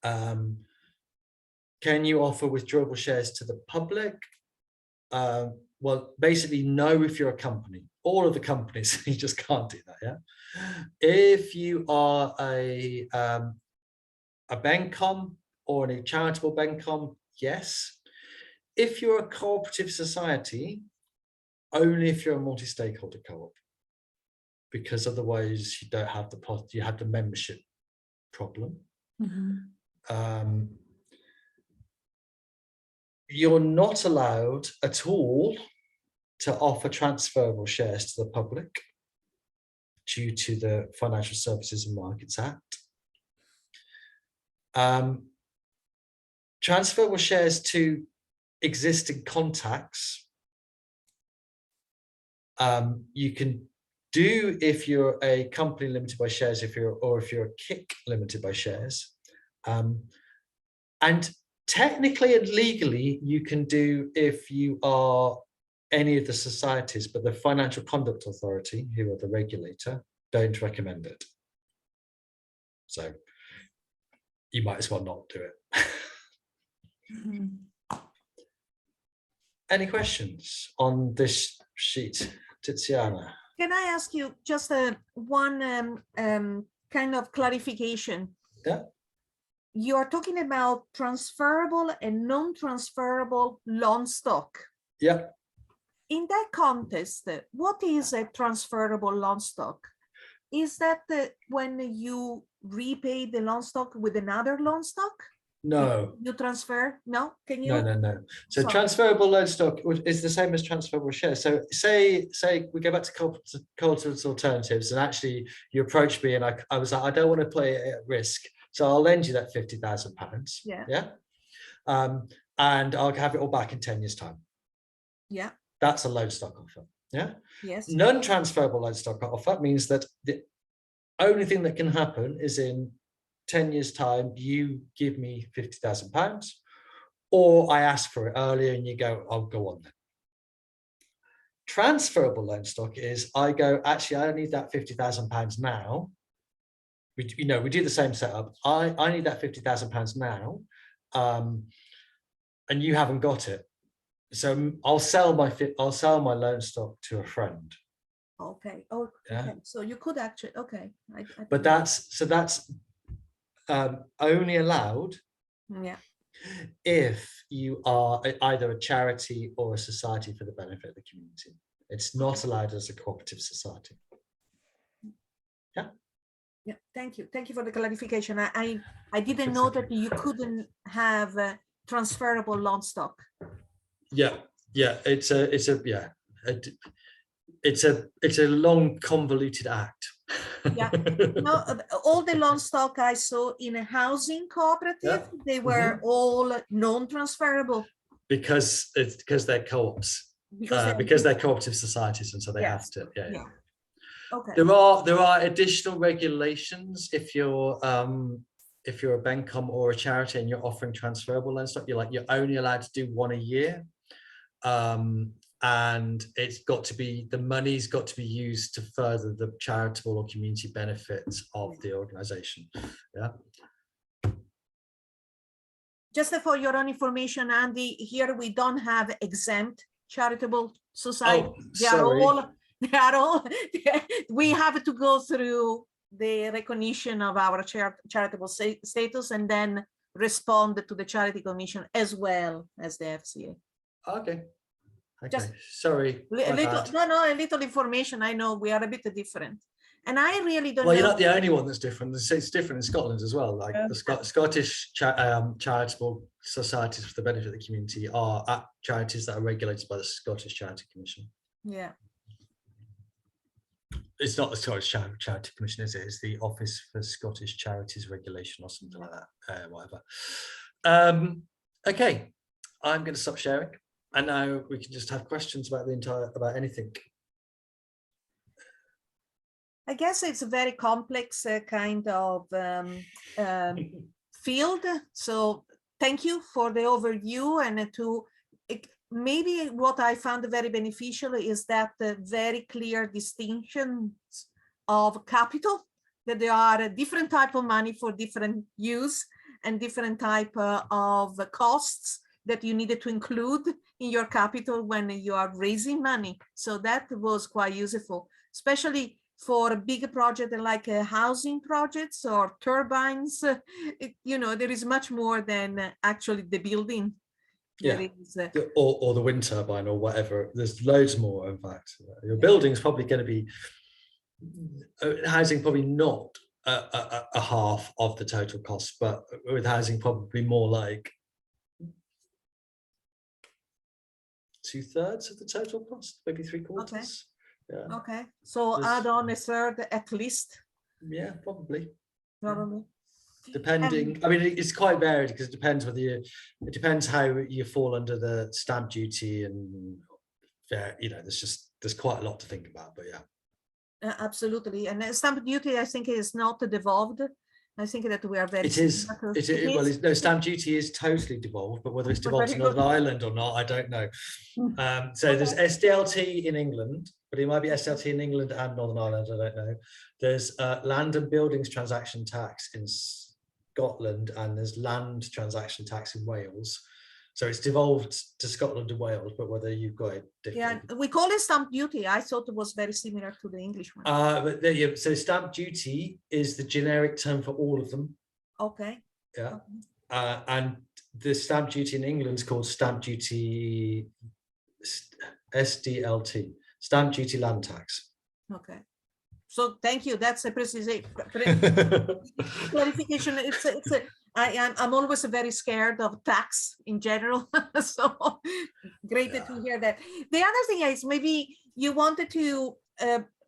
can you offer withdrawable shares to the public? Well, basically, no, if you're a company. All of the companies, you just can't do that, yeah? If you are a BENCOM or a charitable BENCOM, yes. If you're a cooperative society, only if you're a multi-stakeholder co-op, because otherwise you don't have you have the membership problem. Mm-hmm. You're not allowed at all to offer transferable shares to the public due to the Financial Services and Markets Act. Transferable shares to existing contacts, you can do if you're a company limited by shares, if you're a KIC limited by shares, and technically and legally you can do if you are any of the societies, but the Financial Conduct Authority, who are the regulator, don't recommend it. So you might as well not do it. Mm-hmm. Any questions on this sheet, Tiziana? Can I ask you just one kind of clarification? Yeah. You are talking about transferable and non-transferable loan stock. Yeah. In that context, what is a transferable loan stock? Is that when you repay the loan stock with another loan stock? No. You transfer? No? Can you? No. So transferable loan stock is the same as transferable shares. So say we go back to cooperative alternatives, and actually you approached me and I was like, I don't want to play it at risk, so I'll lend you that £50,000. Yeah. And I'll have it all back in 10 years' time. Yeah. That's a loan stock offer. Yeah. Yes. Non-transferable loan stock offer means that the only thing that can happen is in 10 years' time, you give me £50,000, or I ask for it earlier and you go, I'll go on then. Transferable loan stock is I go, actually, I need that £50,000 now. We do the same setup. I need that £50,000 now, and you haven't got it. So I'll sell my loan stock to a friend. Okay. Oh, yeah. Okay. So you could actually, okay. But that's only allowed if you are either a charity or a society for the benefit of the community. It's not allowed as a cooperative society. Yeah. Yeah. Thank you. Thank you for the clarification. I didn't know that you couldn't have transferable loan stock. Yeah. Yeah, it's a long convoluted act. Yeah, no, all the loan stock I saw in a housing cooperative, they were all non-transferable. Because they're co-ops, because they're cooperative societies, and so they have to. Yeah. Okay. There are additional regulations if you're a BenCom or a charity and you're offering transferable loan stock. You're only allowed to do one a year, and the money's got to be used to further the charitable or community benefits of the organization. Yeah. Just for your own information, Andy, here we don't have exempt charitable society. They are all, we have to go through the recognition of our charitable status and then respond to the Charity Commission as well as the FCA. Okay. Just sorry. a little information. I know we are a bit different. And I really don't know. Well, you're not the only one that's different. It's different in Scotland as well. Like the Scottish charitable societies for the benefit of the community are charities that are regulated by the Scottish Charity Commission. Yeah. It's not the Scottish Charity Commission, is it? It's the Office for Scottish Charities Regulation or something like that. Whatever. Okay, I'm going to stop sharing, and now we can just have questions about about anything. I guess it's a very complex kind of field. So thank you for the overview, and maybe what I found very beneficial is that the very clear distinctions of capital, that there are a different type of money for different use and different type of costs that you needed to include in your capital when you are raising money. So that was quite useful, especially for a big project like housing projects or turbines. There is much more than actually the building. Yeah, or the wind turbine or whatever. There's loads more, in fact. Your building's probably going to be, housing probably not a half of the total cost, but with housing probably more like 2/3 of the total cost, maybe 3/4. Okay. Yeah. Okay, so add on a third at least. Yeah, probably. Depending, I mean, it's quite varied because it depends it depends how you fall under the stamp duty, and there's quite a lot to think about, but yeah. Absolutely, and stamp duty, I think, is not devolved. I think that we are very. It is. No, stamp duty is totally devolved, but whether it's devolved to Northern Ireland or not, I don't know. So there's SDLT in England, but it might be SDLT in England and Northern Ireland. I don't know. There's land and buildings transaction tax in Scotland, and there's land transaction tax in Wales. So it's devolved to Scotland and Wales, but whether you've got it different. Yeah, we call it stamp duty. I thought it was very similar to the English one. So stamp duty is the generic term for all of them. Okay. Yeah. Okay. And the stamp duty in England is called stamp duty, SDLT, stamp duty land tax. Okay. So thank you. That's a clarification. I'm always very scared of tax in general. So great to hear that. The other thing is, maybe you wanted to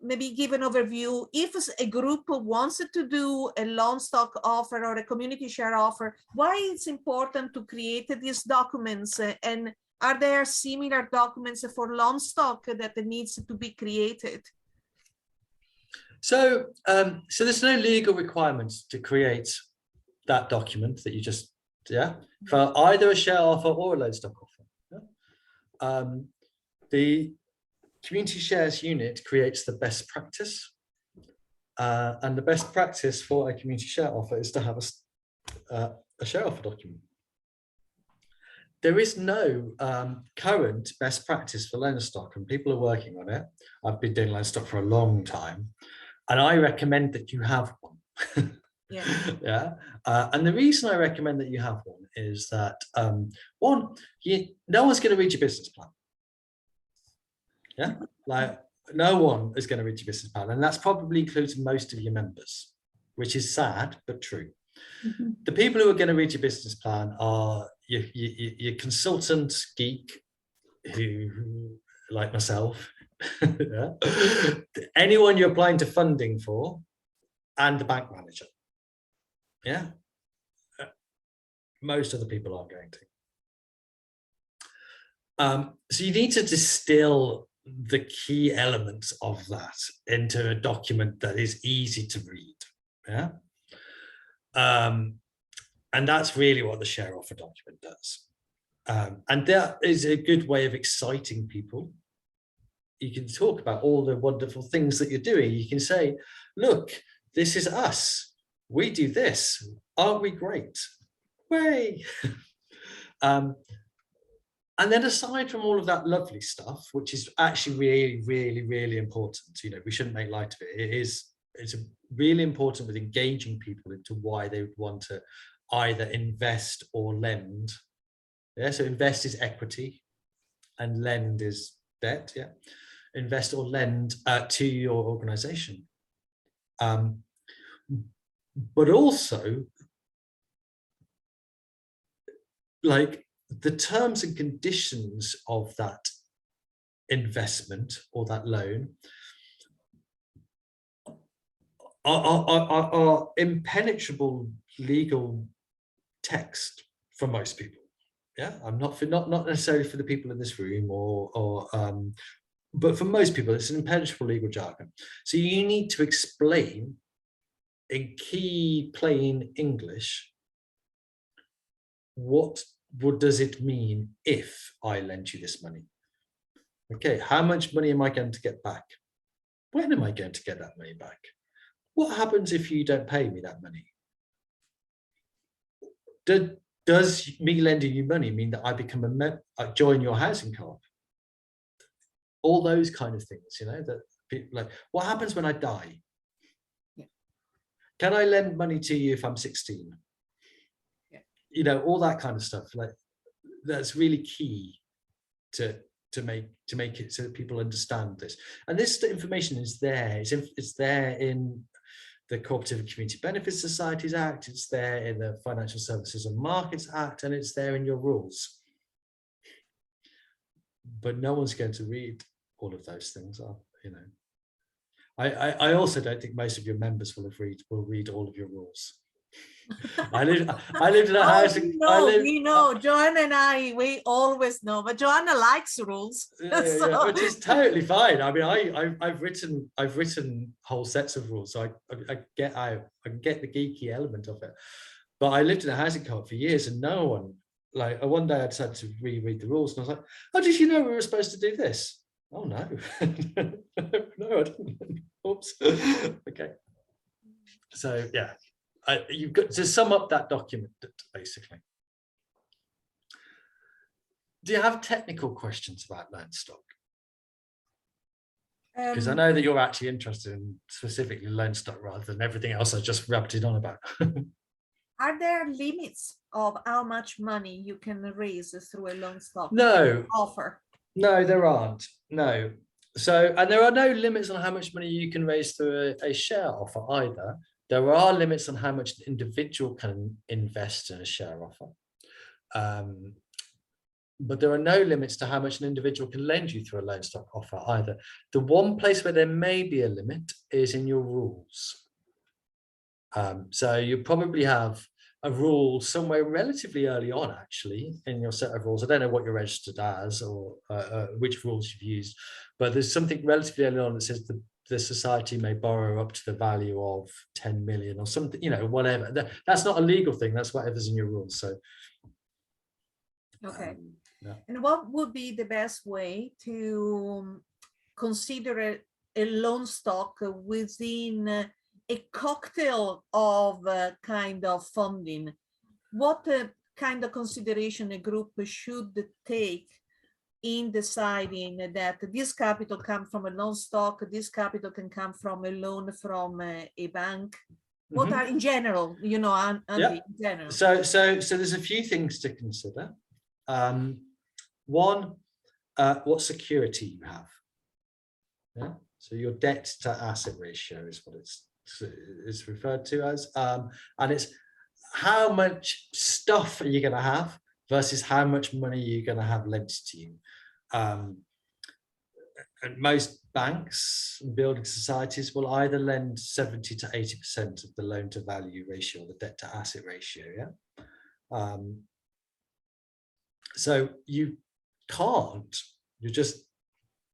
maybe give an overview. If a group wants to do a loan stock offer or a community share offer, why it's important to create these documents, and are there similar documents for loan stock that needs to be created? So, there's no legal requirements to create that document that you just, for either a share offer or a loan stock offer. Yeah? The community shares unit creates the best practice, and the best practice for a community share offer is to have a share offer document. There is no current best practice for loan stock, and people are working on it. I've been doing loan stock for a long time, and I recommend that you have one. Yeah. And the reason I recommend that you have one is that one, no one's going to read your business plan. Yeah, like no one is going to read your business plan, and that's probably includes most of your members, which is sad but true. Mm-hmm. The people who are going to read your business plan are your consultant geek who like myself, yeah, anyone you're applying to funding for, and the bank manager. Yeah, most of the people aren't going to. So you need to distill the key elements of that into a document that is easy to read. Yeah. And that's really what the share offer document does. And that is a good way of exciting people. You can talk about all the wonderful things that you're doing. You can say, look, this is us. We do this. Aren't we great? Way. And then aside from all of that lovely stuff, which is actually really, really, really important, you know, we shouldn't make light of it. It's really important with engaging people into why they would want to either invest or lend. Yeah, so invest is equity and lend is debt. Yeah, invest or lend to your organization. But also, like, the terms and conditions of that investment or that loan are impenetrable legal text for most people. Yeah, I'm not necessarily for the people in this room, but for most people, it's an impenetrable legal jargon. So you need to explain in key plain English what does it mean if I lend you this money? Okay, how much money am I going to get back? When am I going to get that money back? What happens if you don't pay me that money? Does me lending you money mean that I become I join your housing co-op? All those kind of things, you know, that people like, what happens when I die? Yeah. Can I lend money to you if I'm 16? You know, all that kind of stuff. Like, that's really key to make it so that people understand this. And this information is there. It's there in the Cooperative and Community Benefits Societies Act. It's there in the Financial Services and Markets Act, and it's there in your rules. But no one's going to read all of those things, you know. I also don't think most of your members will read all of your rules. I lived in a house. We know. Joanna and I, we always know. But Joanna likes rules, yeah, which is totally fine. I mean, I've written whole sets of rules, so I get the geeky element of it. But I lived in a housing co-op for years, and no one, like, one day I decided to reread the rules, and I was like, "Oh, did you know we were supposed to do this?" Oh no, no, I didn't. Oops. Okay. So yeah. You've got to sum up that document, basically. Do you have technical questions about loanstock? Because I know that you're actually interested in specifically loanstock rather than everything else I just rabbited on about. Are there limits of how much money you can raise through a loanstock offer? No, there aren't. No. So, and there are no limits on how much money you can raise through a share offer either. There are limits on how much an individual can invest in a share offer. But there are no limits to how much an individual can lend you through a loanstock offer either. The one place where there may be a limit is in your rules. So you probably have a rule somewhere relatively early on, actually, in your set of rules. I don't know what you're registered as or which rules you've used, but there's something relatively early on that says the society may borrow up to the value of 10 million or something, you know, whatever. That's not a legal thing. That's whatever's in your rules. So, okay. Yeah. And what would be the best way to consider a loan stock within a cocktail of kind of funding? What kind of consideration a group should take in deciding that this capital comes from a loan stock, this capital can come from a loan from a bank? What are in general, you know, Andy, in general? So there's a few things to consider. One, what security you have. Yeah. So your debt to asset ratio is what it's referred to as, and it's how much stuff are you going to have versus how much money you're going to have lent to you. and most banks and building societies will either lend 70 to 80% of the loan to value ratio, the debt to asset ratio. Yeah. So you can't, you're just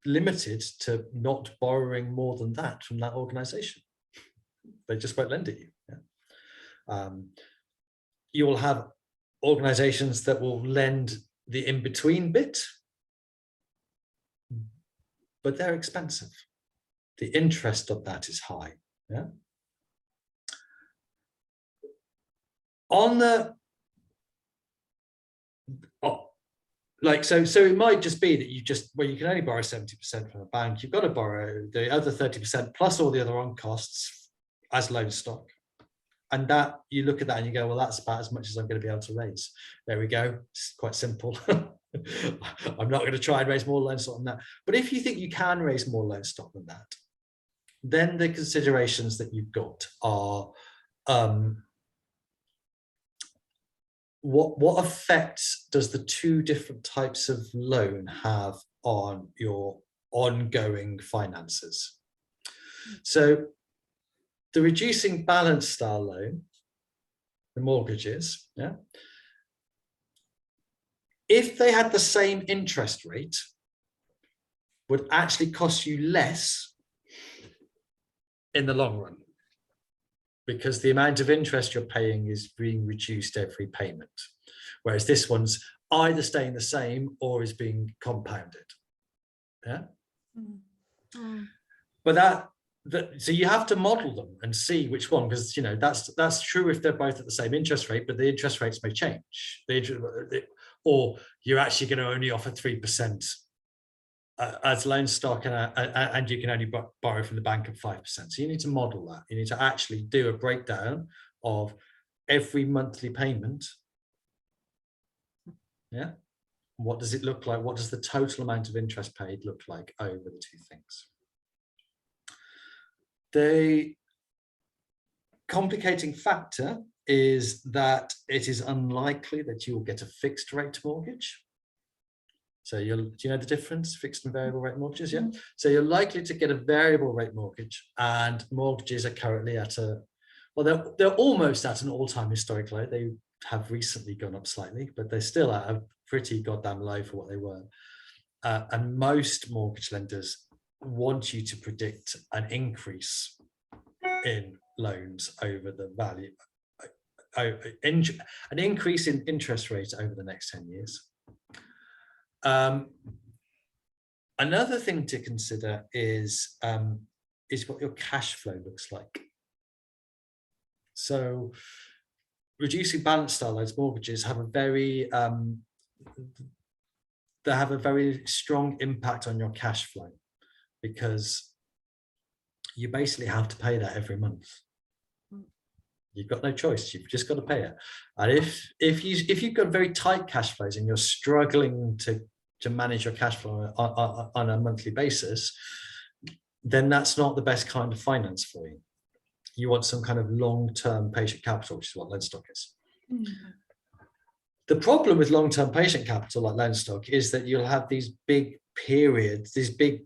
limited to not borrowing more than that from that organization. They just won't lend it you. Yeah. You will have organizations that will lend the in-between bit, but they're expensive. The interest of that is high. Yeah. On the so it might just be that you can only borrow 70% from a bank. You've got to borrow the other 30% plus all the other on costs as loan stock. And that you look at that and you go, well, that's about as much as I'm going to be able to raise. There we go. It's quite simple. I'm not going to try and raise more loan stock than that. But if you think you can raise more loan stock than that, then the considerations that you've got are what effect does the two different types of loan have on your ongoing finances? So the reducing balance style loan, the mortgages, yeah, if they had the same interest rate, would actually cost you less in the long run, because the amount of interest you're paying is being reduced every payment, whereas this one's either staying the same or is being compounded. Yeah. Mm-hmm. But so you have to model them and see which one, because that's true if they're both at the same interest rate, but the interest rates may change. Or you're actually going to only offer 3% as loan stock, and you can only borrow from the bank at 5%. So you need to model that. You need to actually do a breakdown of every monthly payment. Yeah. What does it look like? What does the total amount of interest paid look like over the two things? The complicating factor is that it is unlikely that you will get a fixed rate mortgage. So do you know the difference, fixed and variable rate mortgages? Yeah. Mm-hmm. So you're likely to get a variable rate mortgage, and mortgages are currently at they're almost at an all-time historic low. They have recently gone up slightly, but they're still at a pretty goddamn low for what they were. And most mortgage lenders want you to predict an increase in loans over the value, an increase in interest rate over the next 10 years. Another thing to consider is what your cash flow looks like. So reducing balance style loans mortgages have a very strong impact on your cash flow, because you basically have to pay that every month. You've got no choice. You've just got to pay it. And if you've got very tight cash flows and you're struggling to manage your cash flow on a monthly basis, then that's not the best kind of finance for you. You want some kind of long-term patient capital, which is what loan stock is. Mm-hmm. The problem with long-term patient capital like loan stock is that you'll have these big periods, these big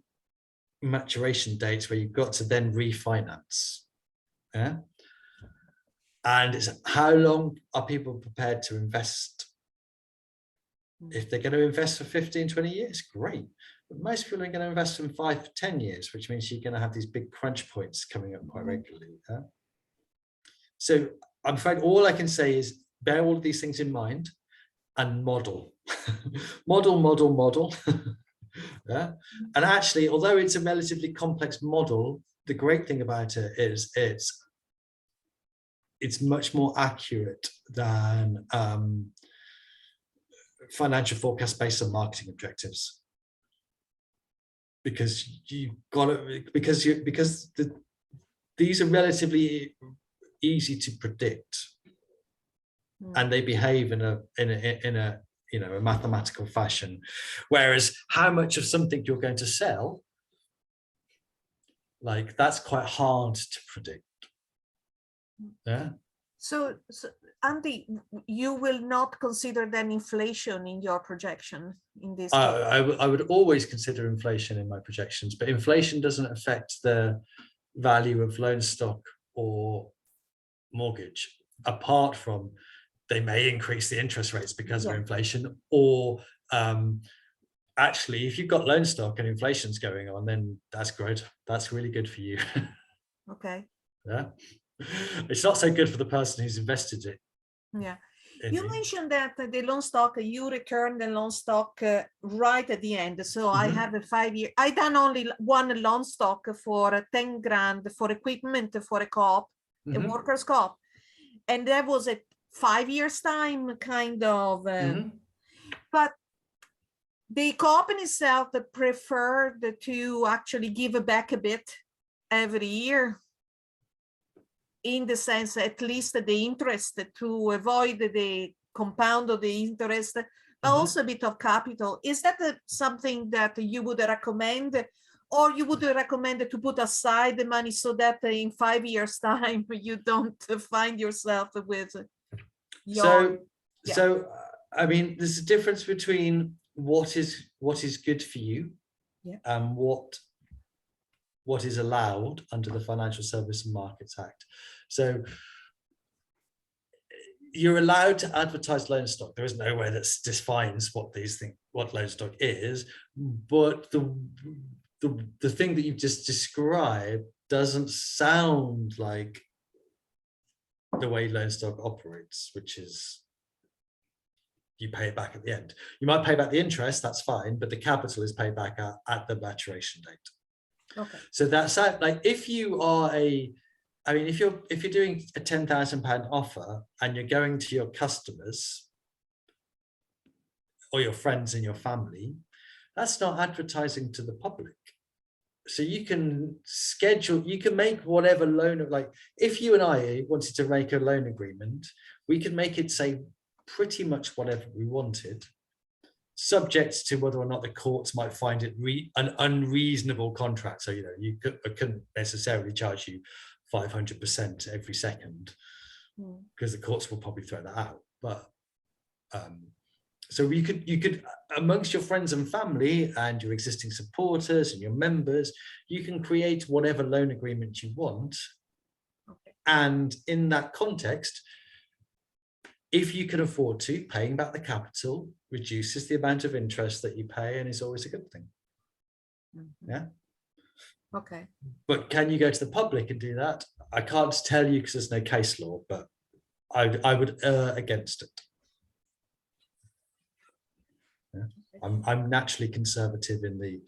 maturation dates where you've got to then refinance. Yeah. And it's how long are people prepared to invest? If they're going to invest for 15, 20 years, great. But most people are going to invest in 5 to 10 years, which means you're going to have these big crunch points coming up quite regularly. Yeah? So I'm afraid all I can say is bear all of these things in mind and model. model. Yeah? And actually, although it's a relatively complex model, the great thing about it is it's much more accurate than financial forecast based on marketing objectives, because these are relatively easy to predict, and they behave in a a mathematical fashion, whereas how much of something you're going to sell, like, that's quite hard to predict. Yeah. So Andy, you will not consider then inflation in your projection in this case? I would always consider inflation in my projections, but inflation doesn't affect the value of loan stock or mortgage, apart from they may increase the interest rates because of inflation, or actually, if you've got loan stock and inflation's going on, then that's good. That's really good for you. Okay. Yeah. It's not so good for the person who's invested it. Yeah. You mentioned that the loan stock, you return the loan stock right at the end. So I have a 5-year, I done only one loan stock for 10 grand for equipment for a co-op, a workers' co-op. And that was a 5 years time kind of, but the co-op in itself preferred to actually give back a bit every year, in the sense at least the interest, to avoid the compound of the interest, but also a bit of capital. Is that something that you would recommend, or you would recommend to put aside the money so that in 5 years time you don't find yourself with your... So I mean, there's a difference between what is good for you and what is allowed under the Financial Services and Markets Act. So you're allowed to advertise loan stock. There is nowhere that defines what loan stock is, but the thing that you've just described doesn't sound like the way loan stock operates, which is you pay it back at the end. You might pay back the interest, that's fine, but the capital is paid back at the maturation date. Okay. So that's like, if you are if you're doing a £10,000 offer and you're going to your customers or your friends and your family, that's not advertising to the public. So you can make whatever loan, like if you and I wanted to make a loan agreement, we could make it say pretty much whatever we wanted, subject to whether or not the courts might find it an unreasonable contract. So, I couldn't necessarily charge you 500% every second, because the courts will probably throw that out. But so you could amongst your friends and family and your existing supporters and your members, you can create whatever loan agreement you want. Okay. And in that context, if you can afford to, paying back the capital reduces the amount of interest that you pay and is always a good thing. Yeah. Okay. But can you go to the public and do that? I can't tell you because there's no case law, but I would err against it. Yeah. I'm naturally conservative in the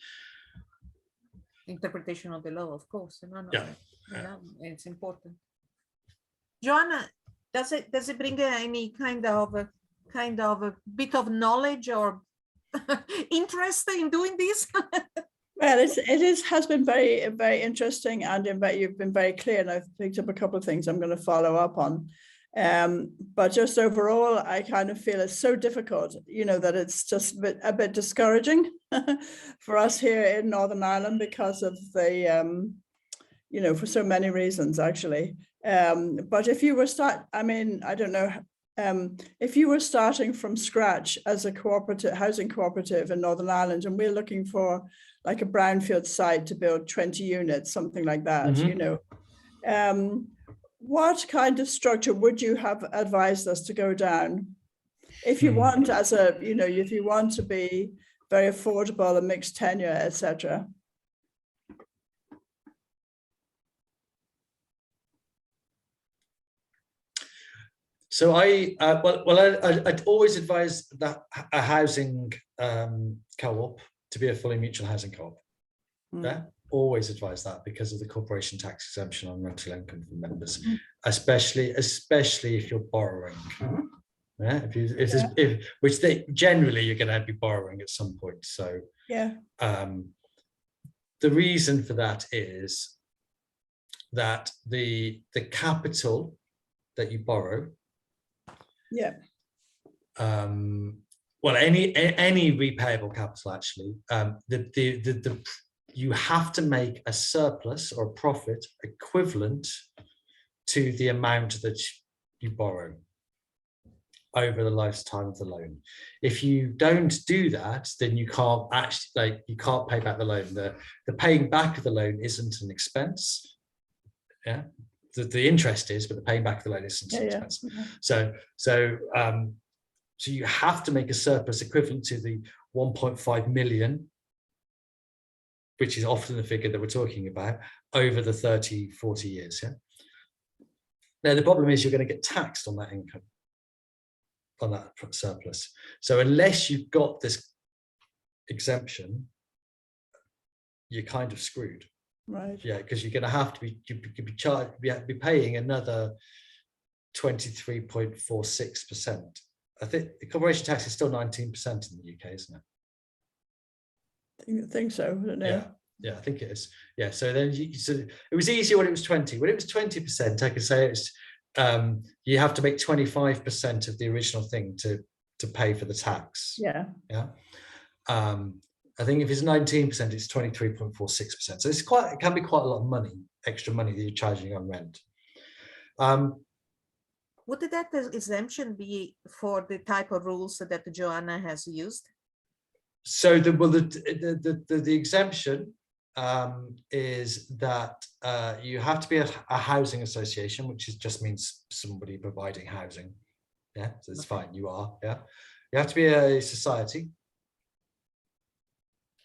interpretation of the law, of course. No, yeah. It's important. Joanna, does it bring any kind of a bit of knowledge or interest in doing this? Well, it has been very, very interesting, and you've been very clear, and I've picked up a couple of things I'm going to follow up on. But just overall, I kind of feel it's so difficult, that it's just a bit discouraging for us here in Northern Ireland because of the, for so many reasons, actually. But if you were if you were starting from scratch as a housing cooperative in Northern Ireland, and we're looking for like a brownfield site to build 20 units, something like that, what kind of structure would you have advised us to go down? If you want, if you want to be very affordable, a mixed tenure, etc. So I'd always advise that a housing co-op to be a fully mutual housing co-op. Yeah, always advise that because of the corporation tax exemption on rental income for members, especially if you're borrowing. Yeah, which they generally you're going to be borrowing at some point. So yeah, the reason for that is that the capital that you borrow. Yeah. Well, any repayable capital, actually, you have to make a surplus or a profit equivalent to the amount that you borrow. over the lifetime of the loan. If you don't do that, then you can't actually, you can't pay back the loan. The paying back of the loan isn't an expense. Yeah, the interest is, but the paying back of the loan isn't an expense. So you have to make a surplus equivalent to the 1.5 million, which is often the figure that we're talking about, over the 30, 40 years. Yeah. Now, the problem is you're going to get taxed on that income, on that surplus. So unless you've got this exemption, you're kind of screwed. Right. Yeah, because you're going to have to be, be paying another 23.46%. I think the corporation tax is still 19% in the UK, isn't it? I think so. I don't know. Yeah, I think it is. Yeah, so then so it was easier when it was 20. When it was 20%, I could say it's you have to make 25% of the original thing to pay for the tax. Yeah. Yeah. I think if it's 19%, it's 23.46%. So it can be quite a lot of money, extra money that you're charging on rent. Would that exemption be for the type of rules that Joanna has used? So the exemption is that you have to be a housing association, which just means somebody providing housing. Yeah, so it's fine. You are. Yeah, you have to be a society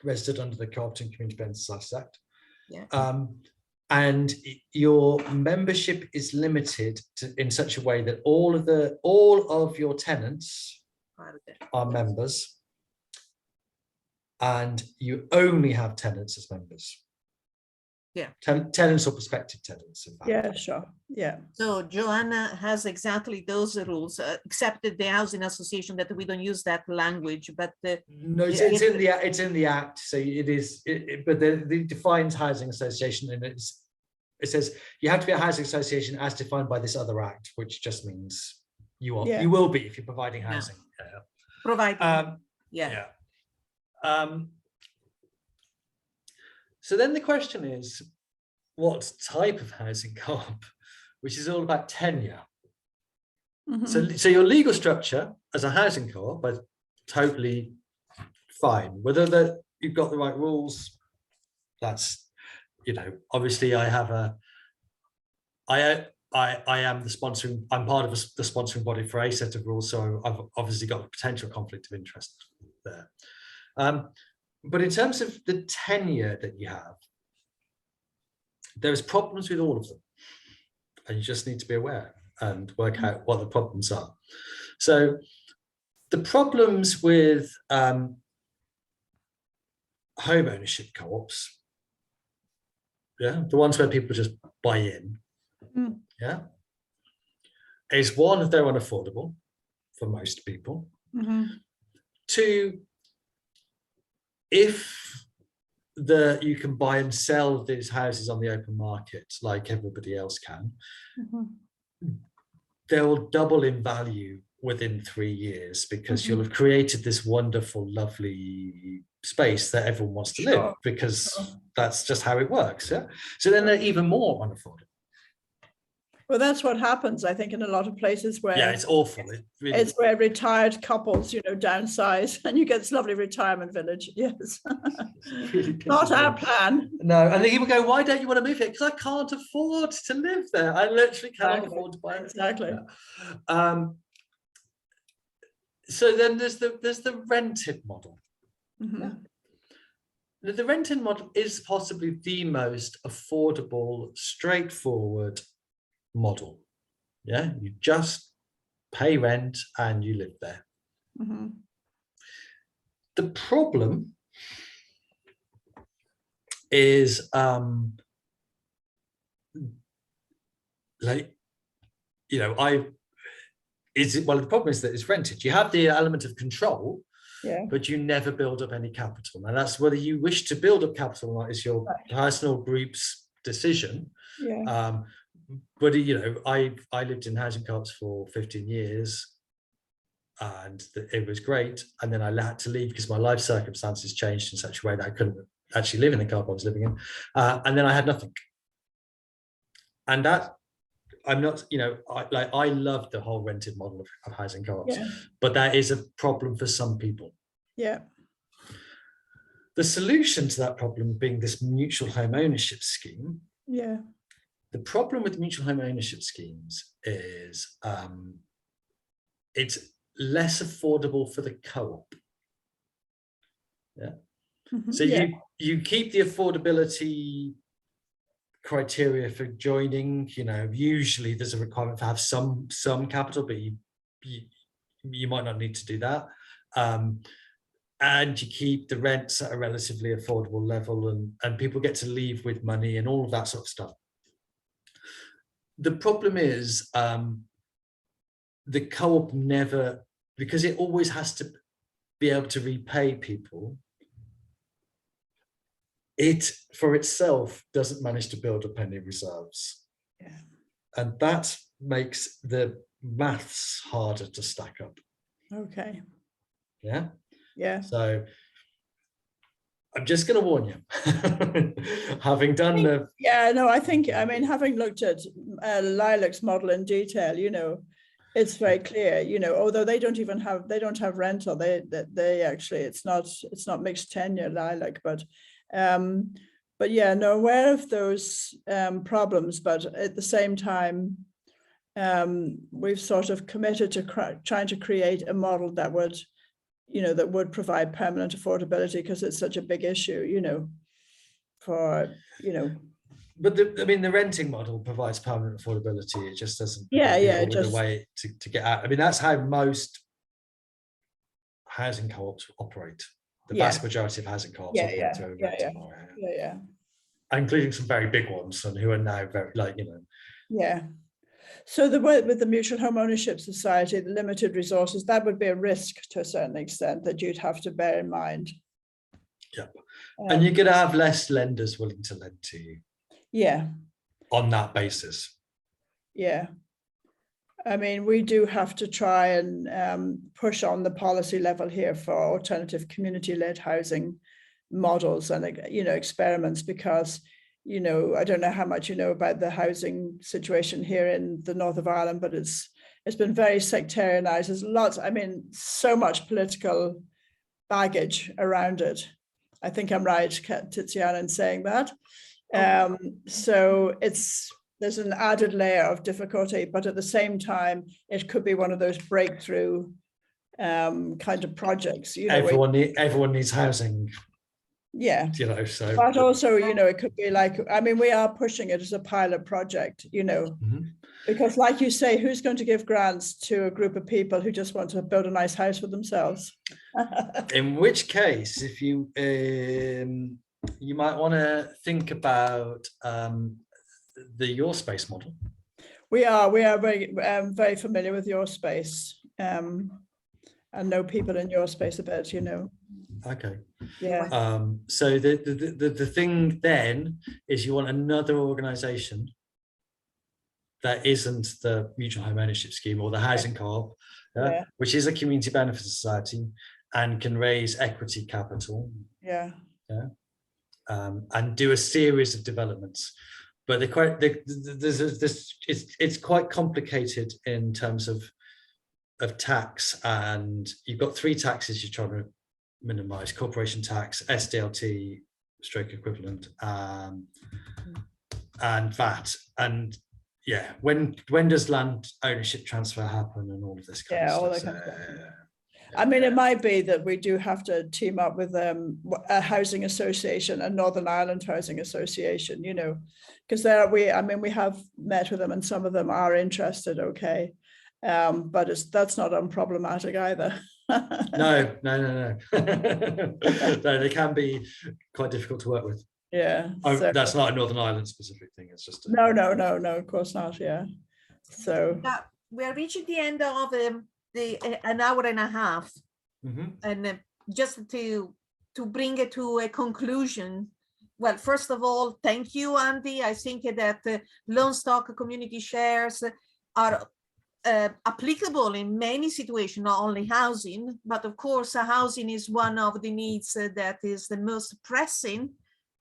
registered under the Co-operative and Community Benefit Societies Act. Yeah. And your membership is limited in such a way that all of your tenants are members, and you only have tenants as members. Yeah. Tenants or prospective tenants, in fact. Yeah, sure. Yeah. So Joanna has exactly those rules, except the housing association that we don't use that language, but no, it's in the act. So it is, but it defines housing association, and it says you have to be a housing association as defined by this other act, which just means you will be if you're providing housing. Yeah. Providing. So then the question is, what type of housing co-op, which is all about tenure. Mm-hmm. So your legal structure as a housing co-op is totally fine. Whether that you've got the right rules, that's, obviously I am the sponsoring, I'm part of the sponsoring body for a set of rules, so I've obviously got a potential conflict of interest there. But in terms of the tenure that you have, there's problems with all of them, and you just need to be aware and work out what the problems are. So the problems with home ownership co-ops, the ones where people just buy in, is one, they're unaffordable for most people. Mm-hmm. Two, if you can buy and sell these houses on the open market like everybody else can, they'll double in value within 3 years, because you'll have created this wonderful, lovely space that everyone wants to live, because that's just how it works. Yeah. So then they're even more unaffordable. Well, that's what happens, I think, in a lot of places where it's awful. It's where retired couples, downsize, and you get this lovely retirement village. Yes, really not our plan. No, and then people go, "Why don't you want to move here?" Because I can't afford to live there. I literally cannot afford to buy it. Exactly. So then there's the rented model. The rented model is possibly the most affordable, straightforward model. You just pay rent and you live there. The problem is the problem is that it's rented. You have the element of control, but you never build up any capital. And that's whether you wish to build up capital or not is your personal group's decision. But I lived in housing co-ops for 15 years, and it was great. And then I had to leave because my life circumstances changed in such a way that I couldn't actually live in the co-op I was living in. And then I had nothing. And that I'm not, I love the whole rented model of housing co-ops, Yeah. but that is a problem for some people. Yeah. The solution to that problem being this mutual home ownership scheme. Yeah. The problem with mutual home ownership schemes is it's less affordable for the co-op. Yeah. Mm-hmm. So you keep the affordability criteria for joining. Usually there's a requirement to have some capital, but you might not need to do that. And you keep the rents at a relatively affordable level, and people get to leave with money and all of that sort of stuff. The problem is the co-op never, because it always has to be able to repay people, it for itself doesn't manage to build up any reserves. Yeah. And that makes the maths harder to stack up. Okay. Yeah. Yeah. So I'm just going to warn you, having done the. Yeah, no, I mean, having looked at Lilac's model in detail, it's very clear, although they don't have rental, they actually, it's not mixed tenure Lilac, but yeah, no, aware of those problems, but at the same time, we've sort of committed to trying to create a model that would provide permanent affordability, because it's such a big issue, But the renting model provides permanent affordability. It just doesn't. Just a way to get out. I mean, that's how most housing co-ops operate. The vast majority of housing co-ops operate through a renting model. Yeah. Including some very big ones, and who are now very Yeah. So the way with the Mutual Home Ownership Society, the limited resources, that would be a risk to a certain extent that you'd have to bear in mind. Yeah. And you're going to have less lenders willing to lend to you. Yeah. On that basis. Yeah. I mean, we do have to try and push on the policy level here for alternative community-led housing models and, experiments, because, I don't know how much you know about the housing situation here in the north of Ireland, but it's been very sectarianized. There's so much political baggage around it. I think I'm right, Tiziana, in saying that. So there's an added layer of difficulty, but at the same time, it could be one of those breakthrough kind of projects. Everyone needs housing. Yeah. So. But also, it could be like, we are pushing it as a pilot project, because like you say, who's going to give grants to a group of people who just want to build a nice house for themselves? In which case, if you might want to think about the Your Space model. We are very very familiar with Your Space, and know people in Your Space a bit, Okay. Yeah. So the thing then is you want another organisation that isn't the Mutual Home Ownership Scheme or the housing co-op, which is a community benefit society and can raise equity capital. Yeah. And do a series of developments, but it's quite complicated in terms of tax, and you've got three taxes you're trying to minimise: corporation tax, SDLT stroke equivalent, and VAT. And when does land ownership transfer happen and all of this kind of stuff? All that kind of stuff. It might be that we do have to team up with a housing association, a Northern Ireland Housing Association, because we have met with them and some of them are interested. Okay. But that's not unproblematic either. No. No, they can be quite difficult to work with. Yeah. That's not a Northern Ireland specific thing. It's just no, of course not. Yeah. So we're reaching the end of an hour and a half, and just to bring it to a conclusion. Well, first of all, thank you, Andy. I think that loanstock community shares are applicable in many situations, not only housing, but of course housing is one of the needs that is the most pressing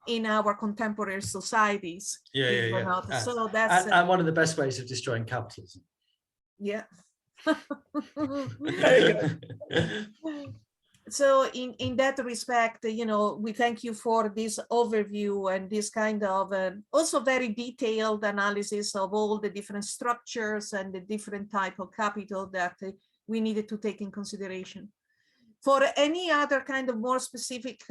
in our contemporary societies. believe it or not. So that's and one of the best ways of destroying capitalism. yeah. Very good. So in that respect, you know, we thank you for this overview and this kind of also very detailed analysis of all the different structures and the different type of capital that we needed to take in consideration. For any other kind of more specific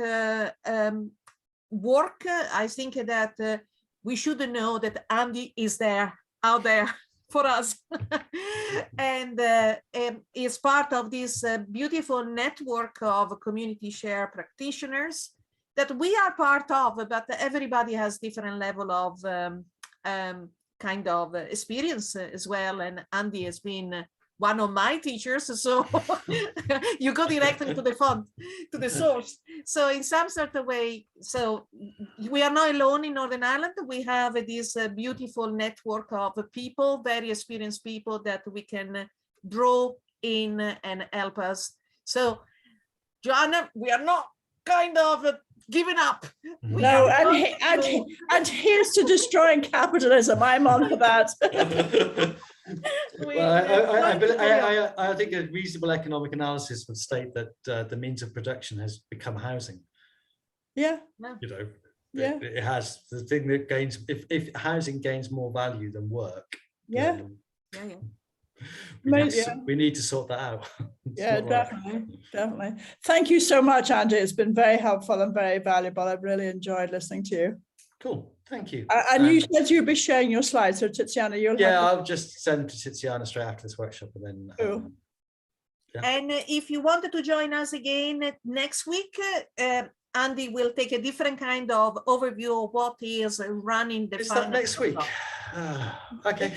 work, I think that we should know that Andy is there, out there for us, and is part of this beautiful network of community share practitioners that we are part of, but everybody has different level of kind of experience as well. And Andy has been one of my teachers, so you go directly to the font, to the source. So in some sort of way, so we are not alone in Northern Ireland. We have this beautiful network of people, very experienced people that we can draw in and help us. So Joanna, we are not kind of giving up. No, and here's to destroying capitalism. I'm on for that. Well, I think a reasonable economic analysis would state that the means of production has become housing. Yeah. You know, Yeah. it has the thing that gains, if housing gains more value than work. Yeah. We need to sort that out. Yeah, definitely. Thank you so much, Andy. It's been very helpful and very valuable. I've really enjoyed listening to you. Cool, thank you. And you said you'd be sharing your slides, so Tiziana, you'll I'll just send to Tiziana straight after this workshop, and then cool. And if you wanted to join us again next week, Andy will take a different kind of overview of what is running the. Is that next week? Okay.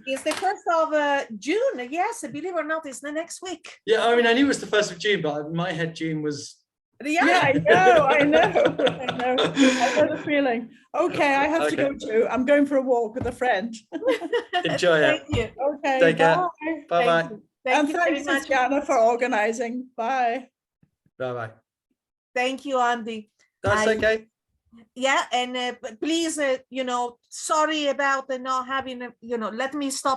It's the 1st of June. Yes, believe it or not, it's the next week. Yeah, I mean, I knew it was the 1st of June, but in my head, June was. Yeah, I know. I know the feeling. Okay, I have to go too. I'm going for a walk with a friend. Enjoy it. Thank you. Okay, take care. Bye-bye. And thanks, Tiziana, for organizing. Bye. Bye-bye. Thank you, Andy. That's okay. Yeah, and please, you know, sorry about not having, you know, let me stop